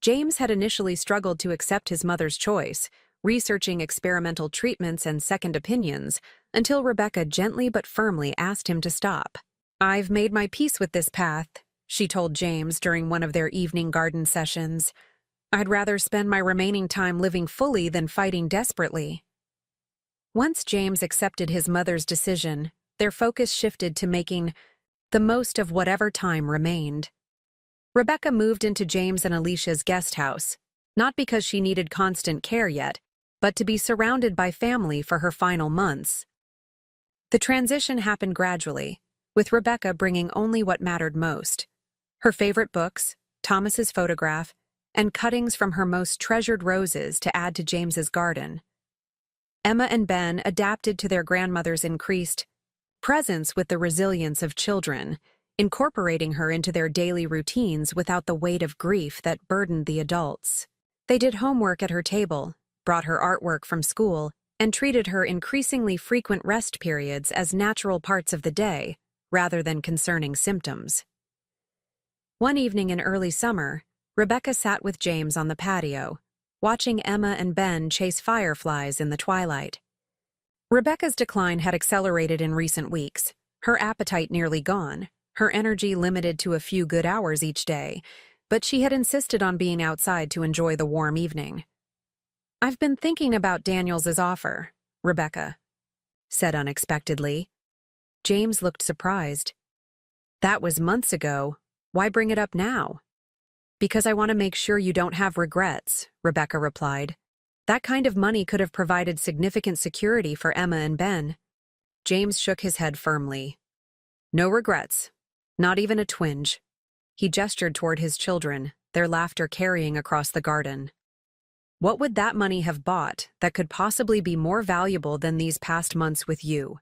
James had initially struggled to accept his mother's choice, researching experimental treatments and second opinions, until Rebecca gently but firmly asked him to stop. I've made my peace with this path, she told James during one of their evening garden sessions. I'd rather spend my remaining time living fully than fighting desperately. Once James accepted his mother's decision, their focus shifted to making the most of whatever time remained. Rebecca moved into James and Alicia's guest house, not because she needed constant care yet, but to be surrounded by family for her final months. The transition happened gradually, with Rebecca bringing only what mattered most: her favorite books, Thomas's photograph, and cuttings from her most treasured roses to add to James's garden. Emma and Ben adapted to their grandmother's increased presence with the resilience of children, incorporating her into their daily routines without the weight of grief that burdened the adults. They did homework at her table, brought her artwork from school, and treated her increasingly frequent rest periods as natural parts of the day, rather than concerning symptoms. One evening in early summer, Rebecca sat with James on the patio, watching Emma and Ben chase fireflies in the twilight. Rebecca's decline had accelerated in recent weeks, her appetite nearly gone, her energy limited to a few good hours each day, but she had insisted on being outside to enjoy the warm evening. "I've been thinking about Daniels's offer," Rebecca said unexpectedly. James looked surprised. "That was months ago. Why bring it up now?" "Because I want to make sure you don't have regrets," Rebecca replied. "That kind of money could have provided significant security for Emma and Ben." James shook his head firmly. "No regrets. Not even a twinge." He gestured toward his children, their laughter carrying across the garden. "What would that money have bought that could possibly be more valuable than these past months with you?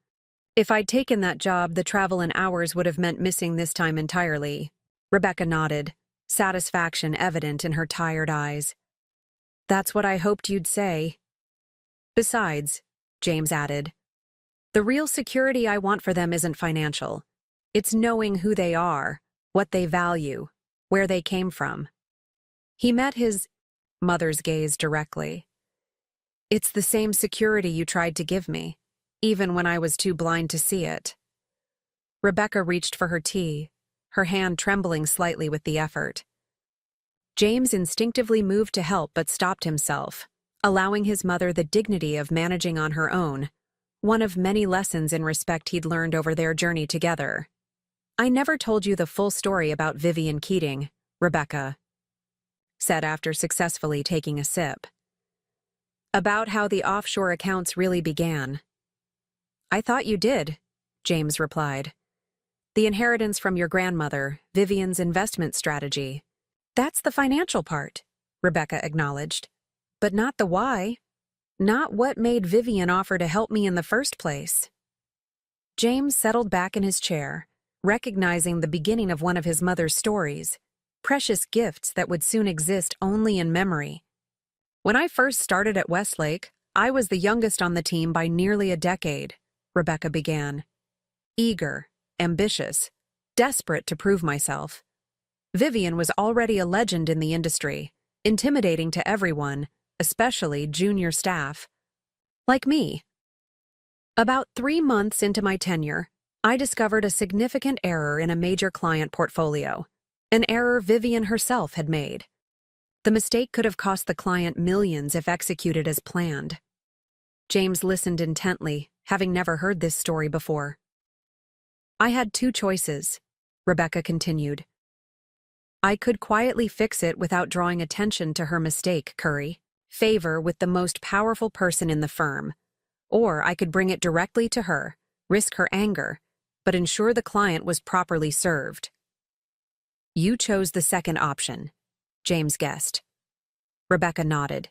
If I'd taken that job, the travel and hours would have meant missing this time entirely." Rebecca nodded, satisfaction evident in her tired eyes. "That's what I hoped you'd say." "Besides," James added, "the real security I want for them isn't financial. It's knowing who they are, what they value, where they came from." He met his mother's gaze directly. "It's the same security you tried to give me, even when I was too blind to see it." Rebecca reached for her tea, her hand trembling slightly with the effort. James instinctively moved to help but stopped himself, allowing his mother the dignity of managing on her own, one of many lessons in respect he'd learned over their journey together. "I never told you the full story about Vivian Keating," Rebecca said after successfully taking a sip. "About how the offshore accounts really began." "I thought you did," James replied. "The inheritance from your grandmother, Vivian's investment strategy. That's the financial part," Rebecca acknowledged. "But not the why. Not what made Vivian offer to help me in the first place." James settled back in his chair, recognizing the beginning of one of his mother's stories, precious gifts that would soon exist only in memory. "When I first started at Westlake, I was the youngest on the team by nearly a decade," Rebecca began. "Eager, ambitious, desperate to prove myself. Vivian was already a legend in the industry, intimidating to everyone, especially junior staff. Like me. About 3 months into my tenure, I discovered a significant error in a major client portfolio, an error Vivian herself had made. The mistake could have cost the client millions if executed as planned." James listened intently, having never heard this story before. "I had 2 choices," Rebecca continued. "I could quietly fix it without drawing attention to her mistake, curry favor with the most powerful person in the firm, or I could bring it directly to her, risk her anger, but ensure the client was properly served." "You chose the second option," James guessed. Rebecca nodded.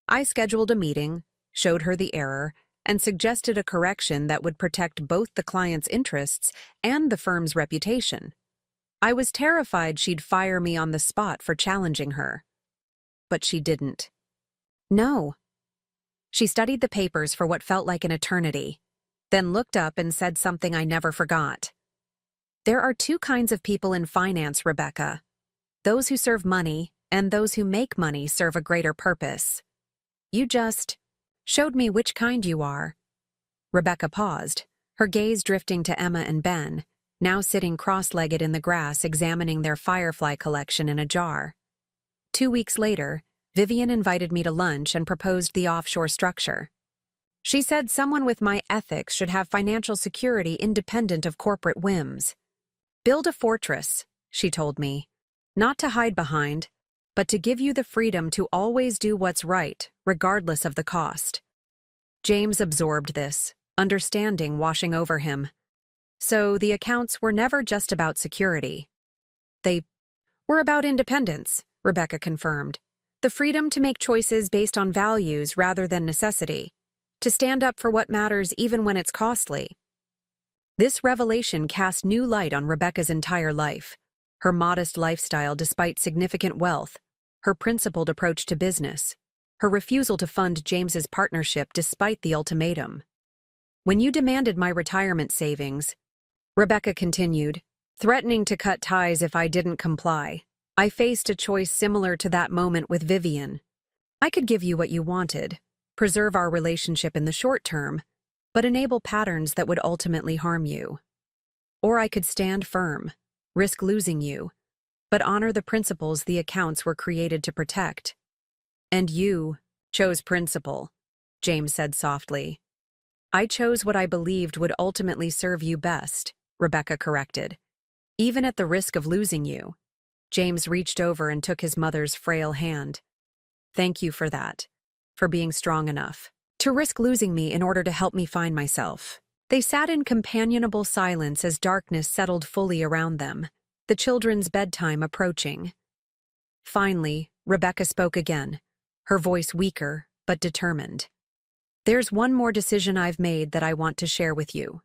"I scheduled a meeting, showed her the error, and suggested a correction that would protect both the client's interests and the firm's reputation. I was terrified she'd fire me on the spot for challenging her. But she didn't. No. She studied the papers for what felt like an eternity, then looked up and said something I never forgot. There are 2 kinds of people in finance, Rebecca. Those who serve money and those who make money serve a greater purpose. You just showed me which kind you are." Rebecca paused, her gaze drifting to Emma and Ben, now sitting cross-legged in the grass examining their firefly collection in a jar. 2 weeks later, Vivian invited me to lunch and proposed the offshore structure. She said someone with my ethics should have financial security independent of corporate whims. Build a fortress, she told me, not to hide behind, but to give you the freedom to always do what's right, regardless of the cost. James absorbed this, understanding washing over him. So the accounts were never just about security. They were about independence, Rebecca confirmed. The freedom to make choices based on values rather than necessity. To stand up for what matters even when it's costly. This revelation cast new light on Rebecca's entire life. Her modest lifestyle despite significant wealth, her principled approach to business, her refusal to fund James's partnership despite the ultimatum. When you demanded my retirement savings, Rebecca continued, threatening to cut ties if I didn't comply, I faced a choice similar to that moment with Vivian. I could give you what you wanted, preserve our relationship in the short term, but enable patterns that would ultimately harm you. Or I could stand firm, risk losing you, but honor the principles the accounts were created to protect. And you chose principle, James said softly. I chose what I believed would ultimately serve you best, Rebecca corrected. Even at the risk of losing you. James reached over and took his mother's frail hand. Thank you for that, for being strong enough to risk losing me in order to help me find myself. They sat in companionable silence as darkness settled fully around them, the children's bedtime approaching. Finally, Rebecca spoke again, her voice weaker but determined. There's one more decision I've made that I want to share with you.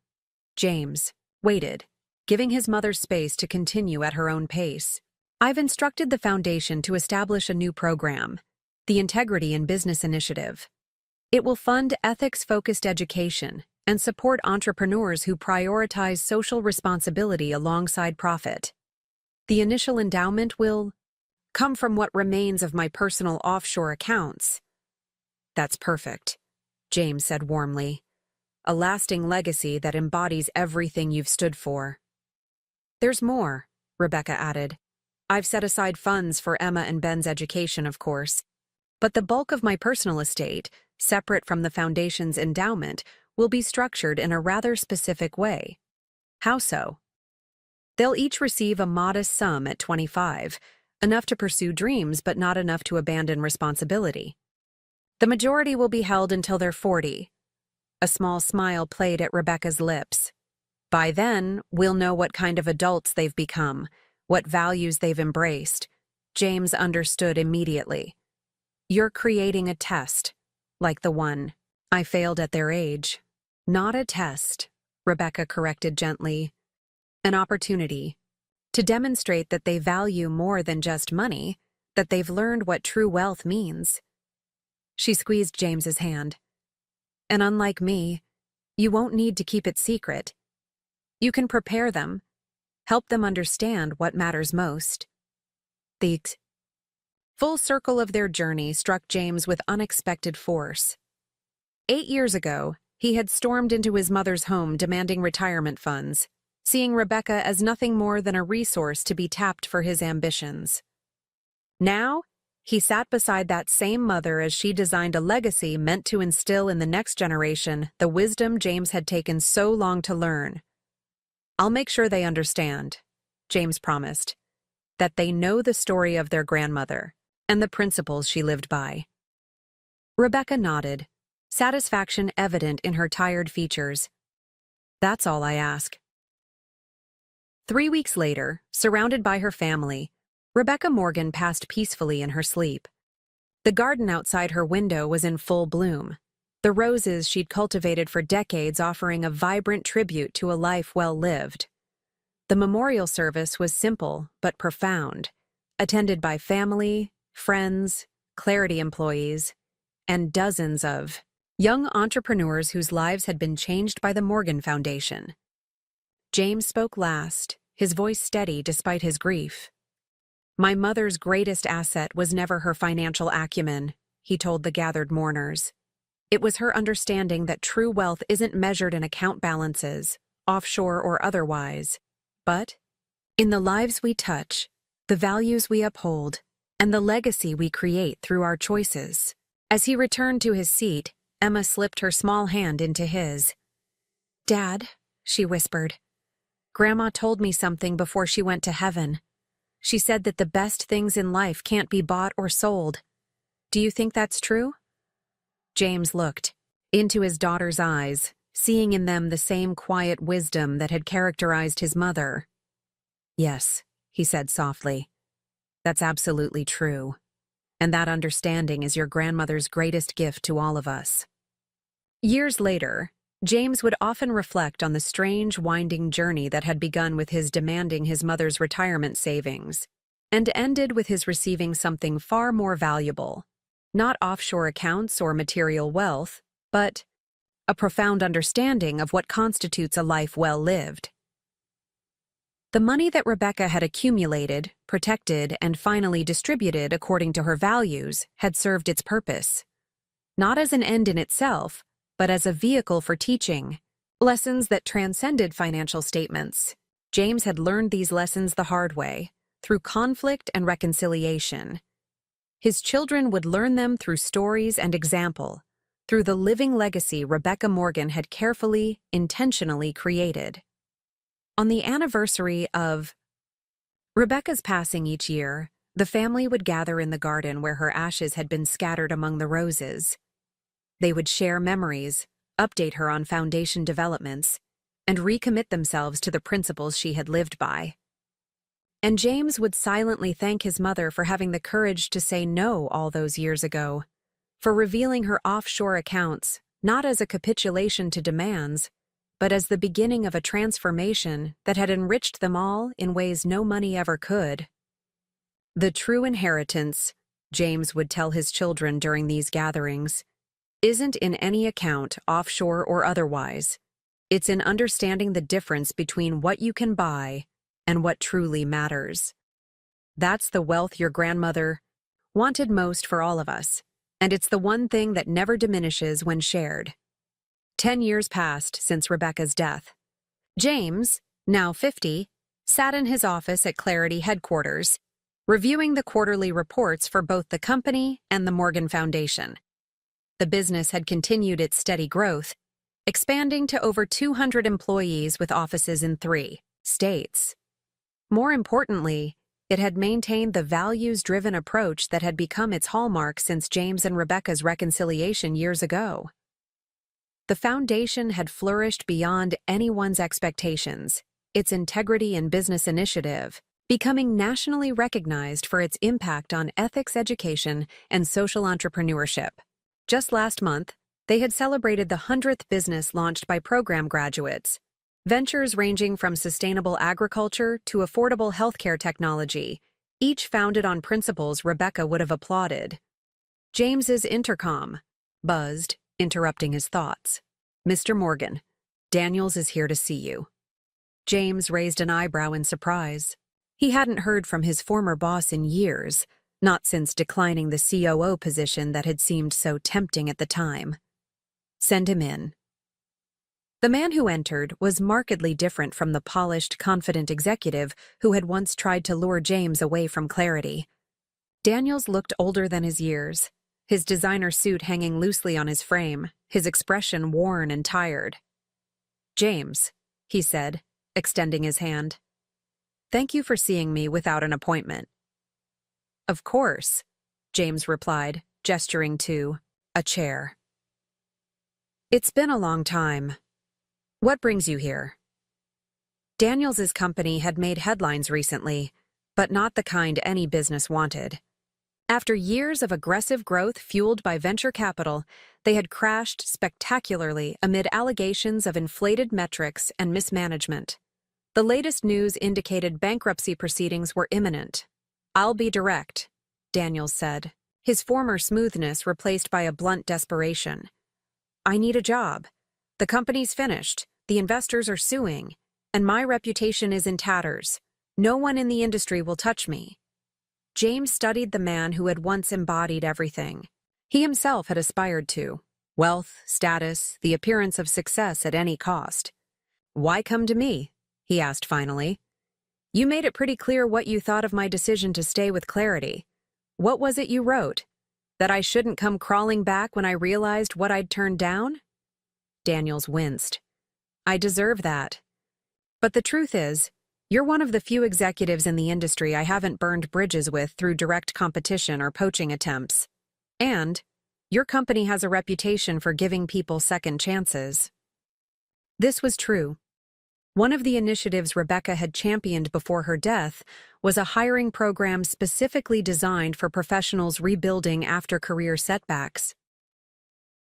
James waited, giving his mother space to continue at her own pace. I've instructed the foundation to establish a new program, the Integrity in Business Initiative. It will fund ethics-focused education and support entrepreneurs who prioritize social responsibility alongside profit. The initial endowment will come from what remains of my personal offshore accounts. That's perfect, James said warmly. A lasting legacy that embodies everything you've stood for. There's more, Rebecca added. I've set aside funds for Emma and Ben's education, of course. But the bulk of my personal estate, separate from the foundation's endowment, will be structured in a rather specific way. How so? They'll each receive a modest sum at 25, enough to pursue dreams but not enough to abandon responsibility. The majority will be held until they're 40. A small smile played at Rebecca's lips. By then, we'll know what kind of adults they've become, what values they've embraced. James understood immediately. You're creating a test, like the one I failed at their age. Not a test, Rebecca corrected gently. An opportunity to demonstrate that they value more than just money, that they've learned what true wealth means. She squeezed James's hand. And unlike me, you won't need to keep it secret. You can prepare them, help them understand what matters most. The full circle of their journey struck James with unexpected force. 8 years ago, he had stormed into his mother's home demanding retirement funds, seeing Rebecca as nothing more than a resource to be tapped for his ambitions. Now, he sat beside that same mother as she designed a legacy meant to instill in the next generation the wisdom James had taken so long to learn. I'll make sure they understand, James promised, that they know the story of their grandmother and the principles she lived by. Rebecca nodded, satisfaction evident in her tired features. That's all I ask. 3 weeks later, surrounded by her family, Rebecca Morgan passed peacefully in her sleep. The garden outside her window was in full bloom, the roses she'd cultivated for decades offering a vibrant tribute to a life well lived. The memorial service was simple but profound, attended by family, friends, Clarity employees, and dozens of young entrepreneurs whose lives had been changed by the Morgan Foundation. James spoke last, his voice steady despite his grief. My mother's greatest asset was never her financial acumen, he told the gathered mourners. It was her understanding that true wealth isn't measured in account balances, offshore or otherwise, but in the lives we touch, the values we uphold, and the legacy we create through our choices. As he returned to his seat, Emma slipped her small hand into his. "Dad," she whispered, "Grandma told me something before she went to heaven. She said that the best things in life can't be bought or sold. Do you think that's true?" James looked into his daughter's eyes, seeing in them the same quiet wisdom that had characterized his mother. "Yes," he said softly, "that's absolutely true. And that understanding is your grandmother's greatest gift to all of us." Years later, James would often reflect on the strange, winding journey that had begun with his demanding his mother's retirement savings, and ended with his receiving something far more valuable. Not offshore accounts or material wealth, but a profound understanding of what constitutes a life well lived. The money that Rebecca had accumulated, protected, and finally distributed according to her values had served its purpose. Not as an end in itself, but as a vehicle for teaching lessons that transcended financial statements. James had learned these lessons the hard way, through conflict and reconciliation. His children would learn them through stories and example, through the living legacy Rebecca Morgan had carefully, intentionally created. On the anniversary of Rebecca's passing each year, the family would gather in the garden where her ashes had been scattered among the roses. They would share memories, update her on foundation developments, and recommit themselves to the principles she had lived by. And James would silently thank his mother for having the courage to say no all those years ago, for revealing her offshore accounts not as a capitulation to demands, but as the beginning of a transformation that had enriched them all in ways no money ever could. The true inheritance, James would tell his children during these gatherings, isn't in any account, offshore or otherwise. It's in understanding the difference between what you can buy and what truly matters. That's the wealth your grandmother wanted most for all of us, and it's the one thing that never diminishes when shared. 10 years passed since Rebecca's death. James, now 50, sat in his office at Clarity headquarters, reviewing the quarterly reports for both the company and the Morgan Foundation. The business had continued its steady growth, expanding to over 200 employees with offices in 3 states. More importantly, it had maintained the values-driven approach that had become its hallmark since James and Rebecca's reconciliation years ago. The foundation had flourished beyond anyone's expectations, its integrity and business initiative becoming nationally recognized for its impact on ethics education and social entrepreneurship. Just last month, they had celebrated the 100th business launched by program graduates, ventures ranging from sustainable agriculture to affordable healthcare technology, each founded on principles Rebecca would have applauded. James's intercom buzzed, interrupting his thoughts. "Mr. Morgan, Daniels is here to see you." James raised an eyebrow in surprise. He hadn't heard from his former boss in years, not since declining the COO position that had seemed so tempting at the time. "Send him in." The man who entered was markedly different from the polished, confident executive who had once tried to lure James away from Clarity. Daniels looked older than his years, his designer suit hanging loosely on his frame, his expression worn and tired. "James," he said, extending his hand. "Thank you for seeing me without an appointment." "Of course," James replied, gesturing to a chair. "It's been a long time. What brings you here?" Daniels's company had made headlines recently, but not the kind any business wanted. After years of aggressive growth fueled by venture capital, they had crashed spectacularly amid allegations of inflated metrics and mismanagement. The latest news indicated bankruptcy proceedings were imminent. "I'll be direct," Daniels said, his former smoothness replaced by a blunt desperation. "I need a job. The company's finished, the investors are suing, and my reputation is in tatters. No one in the industry will touch me." James studied the man who had once embodied everything he himself had aspired to: wealth, status, the appearance of success at any cost. "Why come to me?" he asked finally. "You made it pretty clear what you thought of my decision to stay with Clarity. What was it you wrote?" That I shouldn't come crawling back when I realized what I'd turned down? Daniels winced. I deserve that. But the truth is, you're one of the few executives in the industry I haven't burned bridges with through direct competition or poaching attempts. And your company has a reputation for giving people second chances. This was true. One of the initiatives Rebecca had championed before her death was a hiring program specifically designed for professionals rebuilding after career setbacks.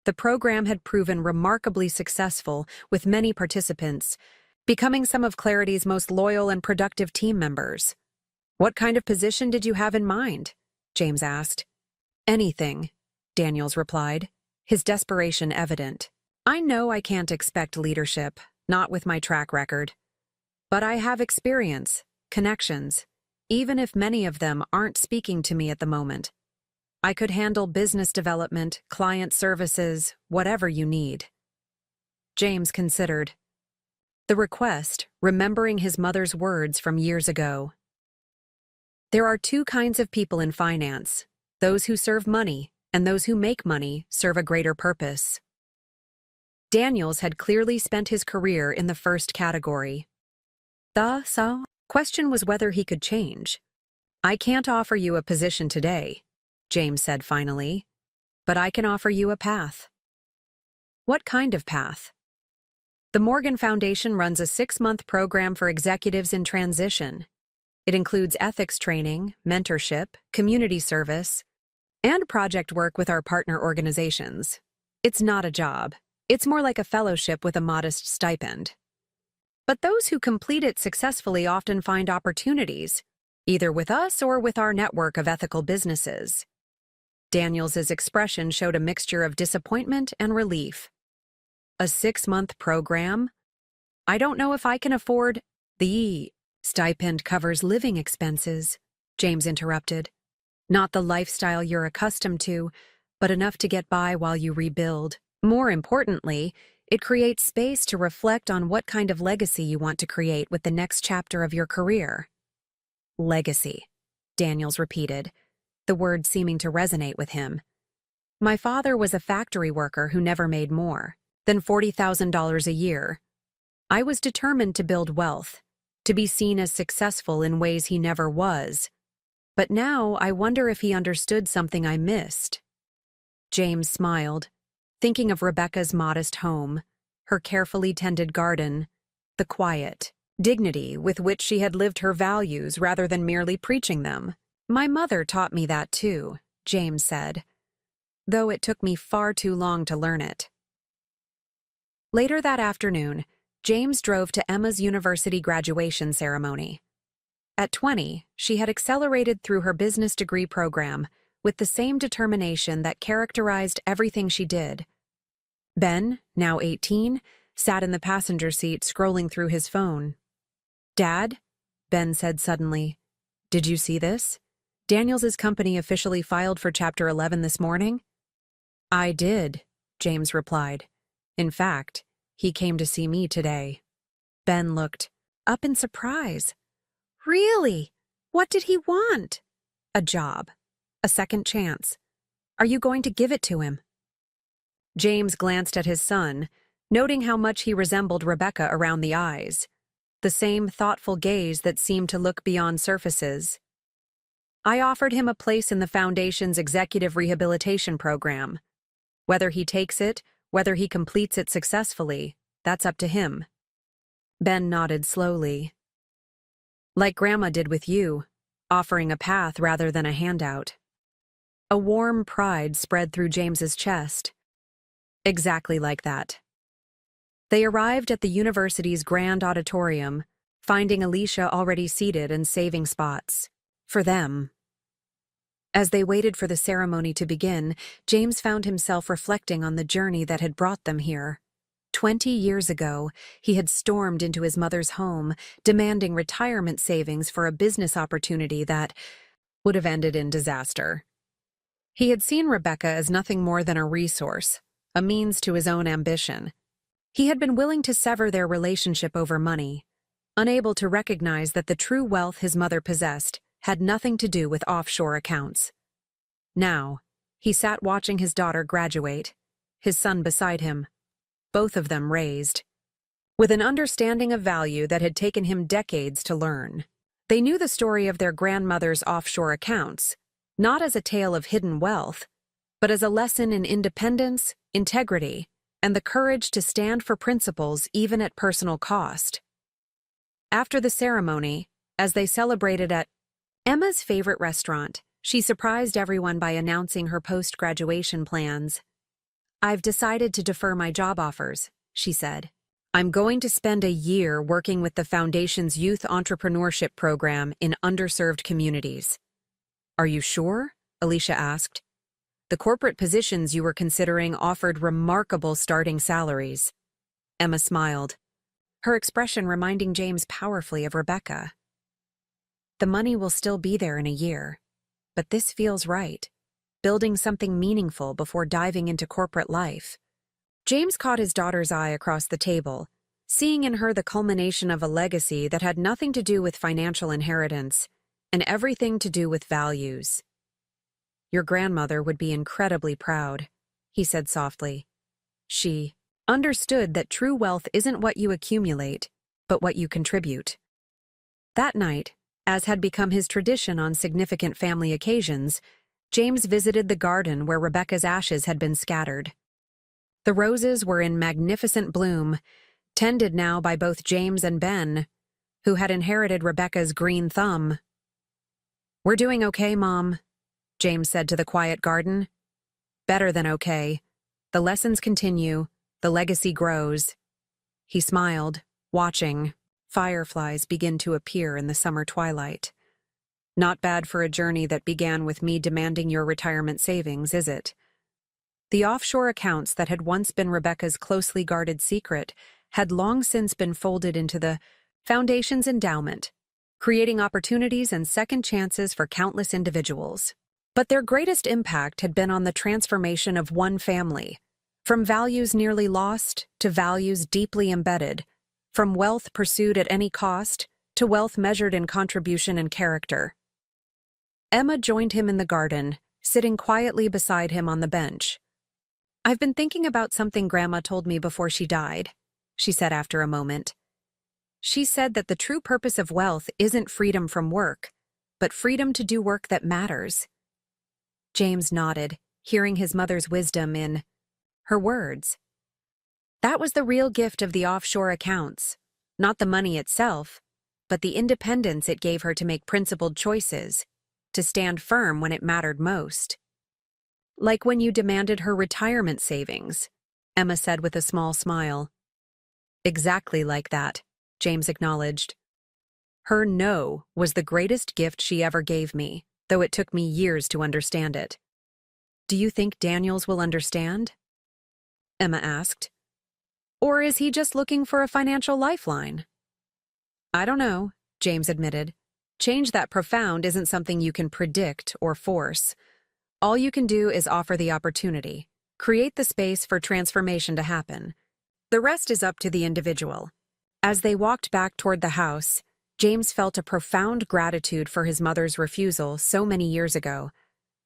The program had proven remarkably successful, with many participants becoming some of Clarity's most loyal and productive team members. What kind of position did you have in mind? James asked. Anything, Daniels replied, his desperation evident. I know I can't expect leadership, not with my track record. But I have experience, connections, even if many of them aren't speaking to me at the moment. I could handle business development, client services, whatever you need. James considered the request, remembering his mother's words from years ago. There are two kinds of people in finance, those who serve money and those who make money serve a greater purpose. Daniels had clearly spent his career in the first category. The question was whether he could change. I can't offer you a position today, James said finally, but I can offer you a path. What kind of path? The Morgan Foundation runs a 6-month program for executives in transition. It includes ethics training, mentorship, community service, and project work with our partner organizations. It's not a job. It's more like a fellowship with a modest stipend. But those who complete it successfully often find opportunities, either with us or with our network of ethical businesses. Daniels's expression showed a mixture of disappointment and relief. A 6-month program? I don't know if I can afford. The stipend covers living expenses, James interrupted. Not the lifestyle you're accustomed to, but enough to get by while you rebuild. More importantly, it creates space to reflect on what kind of legacy you want to create with the next chapter of your career. Legacy, Daniels repeated, the word seeming to resonate with him. My father was a factory worker who never made more than $40,000 a year. I was determined to build wealth, to be seen as successful in ways he never was. But now I wonder if he understood something I missed. James smiled, thinking of Rebecca's modest home, her carefully tended garden, the quiet dignity with which she had lived her values rather than merely preaching them. My mother taught me that too, James said, though it took me far too long to learn it. Later that afternoon, James drove to Emma's university graduation ceremony. At 20, she had accelerated through her business degree program with the same determination that characterized everything she did. Ben, now 18, sat in the passenger seat scrolling through his phone. Dad, Ben said suddenly, did you see this? Daniels's company officially filed for Chapter 11 this morning? I did, James replied. In fact, he came to see me today. Ben looked up in surprise. Really? What did he want? A job. A second chance. Are you going to give it to him? James glanced at his son, noting how much he resembled Rebecca around the eyes, the same thoughtful gaze that seemed to look beyond surfaces. I offered him a place in the Foundation's executive rehabilitation program. Whether he takes it, whether he completes it successfully, that's up to him. Ben nodded slowly. Like Grandma did with you, offering a path rather than a handout. A warm pride spread through James's chest. Exactly like that. They arrived at the university's grand auditorium, finding Alicia already seated and saving spots. For them. As they waited for the ceremony to begin, James found himself reflecting on the journey that had brought them here. 20 years ago, he had stormed into his mother's home, demanding retirement savings for a business opportunity that would have ended in disaster. He had seen Rebecca as nothing more than a resource, a means to his own ambition. He had been willing to sever their relationship over money, unable to recognize that the true wealth his mother possessed had nothing to do with offshore accounts. Now, He sat watching his daughter graduate, his son beside him, both of them raised, with an understanding of value that had taken him decades to learn. They knew the story of their grandmother's offshore accounts, not as a tale of hidden wealth, but as a lesson in independence, integrity, and the courage to stand for principles even at personal cost. After the ceremony, as they celebrated at Emma's favorite restaurant, she surprised everyone by announcing her post-graduation plans. "I've decided to defer my job offers," she said. "I'm going to spend a year working with the Foundation's Youth Entrepreneurship Program in underserved communities." "Are you sure?" Alicia asked. "The corporate positions you were considering offered remarkable starting salaries." Emma smiled, her expression reminding James powerfully of Rebecca. "The money will still be there in a year, but this feels right, building something meaningful before diving into corporate life." James caught his daughter's eye across the table, seeing in her the culmination of a legacy that had nothing to do with financial inheritance and everything to do with values. "Your grandmother would be incredibly proud," he said softly. "She understood that true wealth isn't what you accumulate, but what you contribute." That night, as had become his tradition on significant family occasions, James visited the garden where Rebecca's ashes had been scattered. The roses were in magnificent bloom, tended now by both James and Ben, who had inherited Rebecca's green thumb. "We're doing okay, Mom," James said to the quiet garden. "Better than okay. The lessons continue, the legacy grows." He smiled, watching fireflies begin to appear in the summer twilight. "Not bad for a journey that began with me demanding your retirement savings, is it?" The offshore accounts that had once been Rebecca's closely guarded secret had long since been folded into the Foundation's endowment, creating opportunities and second chances for countless individuals. But their greatest impact had been on the transformation of one family, from values nearly lost to values deeply embedded, from wealth pursued at any cost to wealth measured in contribution and character. Emma joined him in the garden, sitting quietly beside him on the bench. "I've been thinking about something Grandma told me before she died," she said after a moment. "She said that the true purpose of wealth isn't freedom from work, but freedom to do work that matters." James nodded, hearing his mother's wisdom in her words. That was the real gift of the offshore accounts, not the money itself, but the independence it gave her to make principled choices, to stand firm when it mattered most. "Like when you demanded her retirement savings," Emma said with a small smile. "Exactly like that," James acknowledged. "Her no was the greatest gift she ever gave me, though it took me years to understand it." "Do you think Daniels will understand?" Emma asked. "Or is he just looking for a financial lifeline?" "I don't know," James admitted. "Change that profound isn't something you can predict or force. All you can do is offer the opportunity, create the space for transformation to happen. The rest is up to the individual." As they walked back toward the house, James felt a profound gratitude for his mother's refusal so many years ago,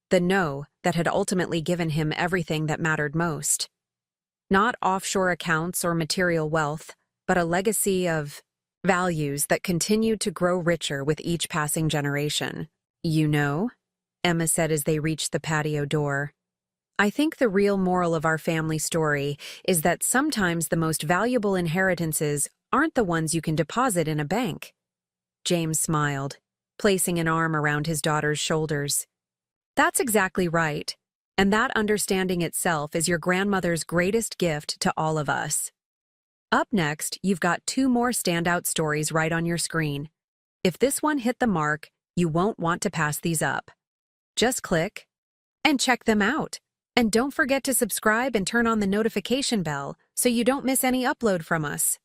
the no that had ultimately given him everything that mattered most. Not offshore accounts or material wealth, but a legacy of values that continued to grow richer with each passing generation. "You know," Emma said as they reached the patio door, "I think the real moral of our family story is that sometimes the most valuable inheritances aren't the ones you can deposit in a bank." James smiled, placing an arm around his daughter's shoulders. "That's exactly right, and that understanding itself is your grandmother's greatest gift to all of us." Up next, you've got 2 more standout stories right on your screen. If this one hit the mark, you won't want to pass these up. Just click and check them out. And don't forget to subscribe and turn on the notification bell so you don't miss any upload from us.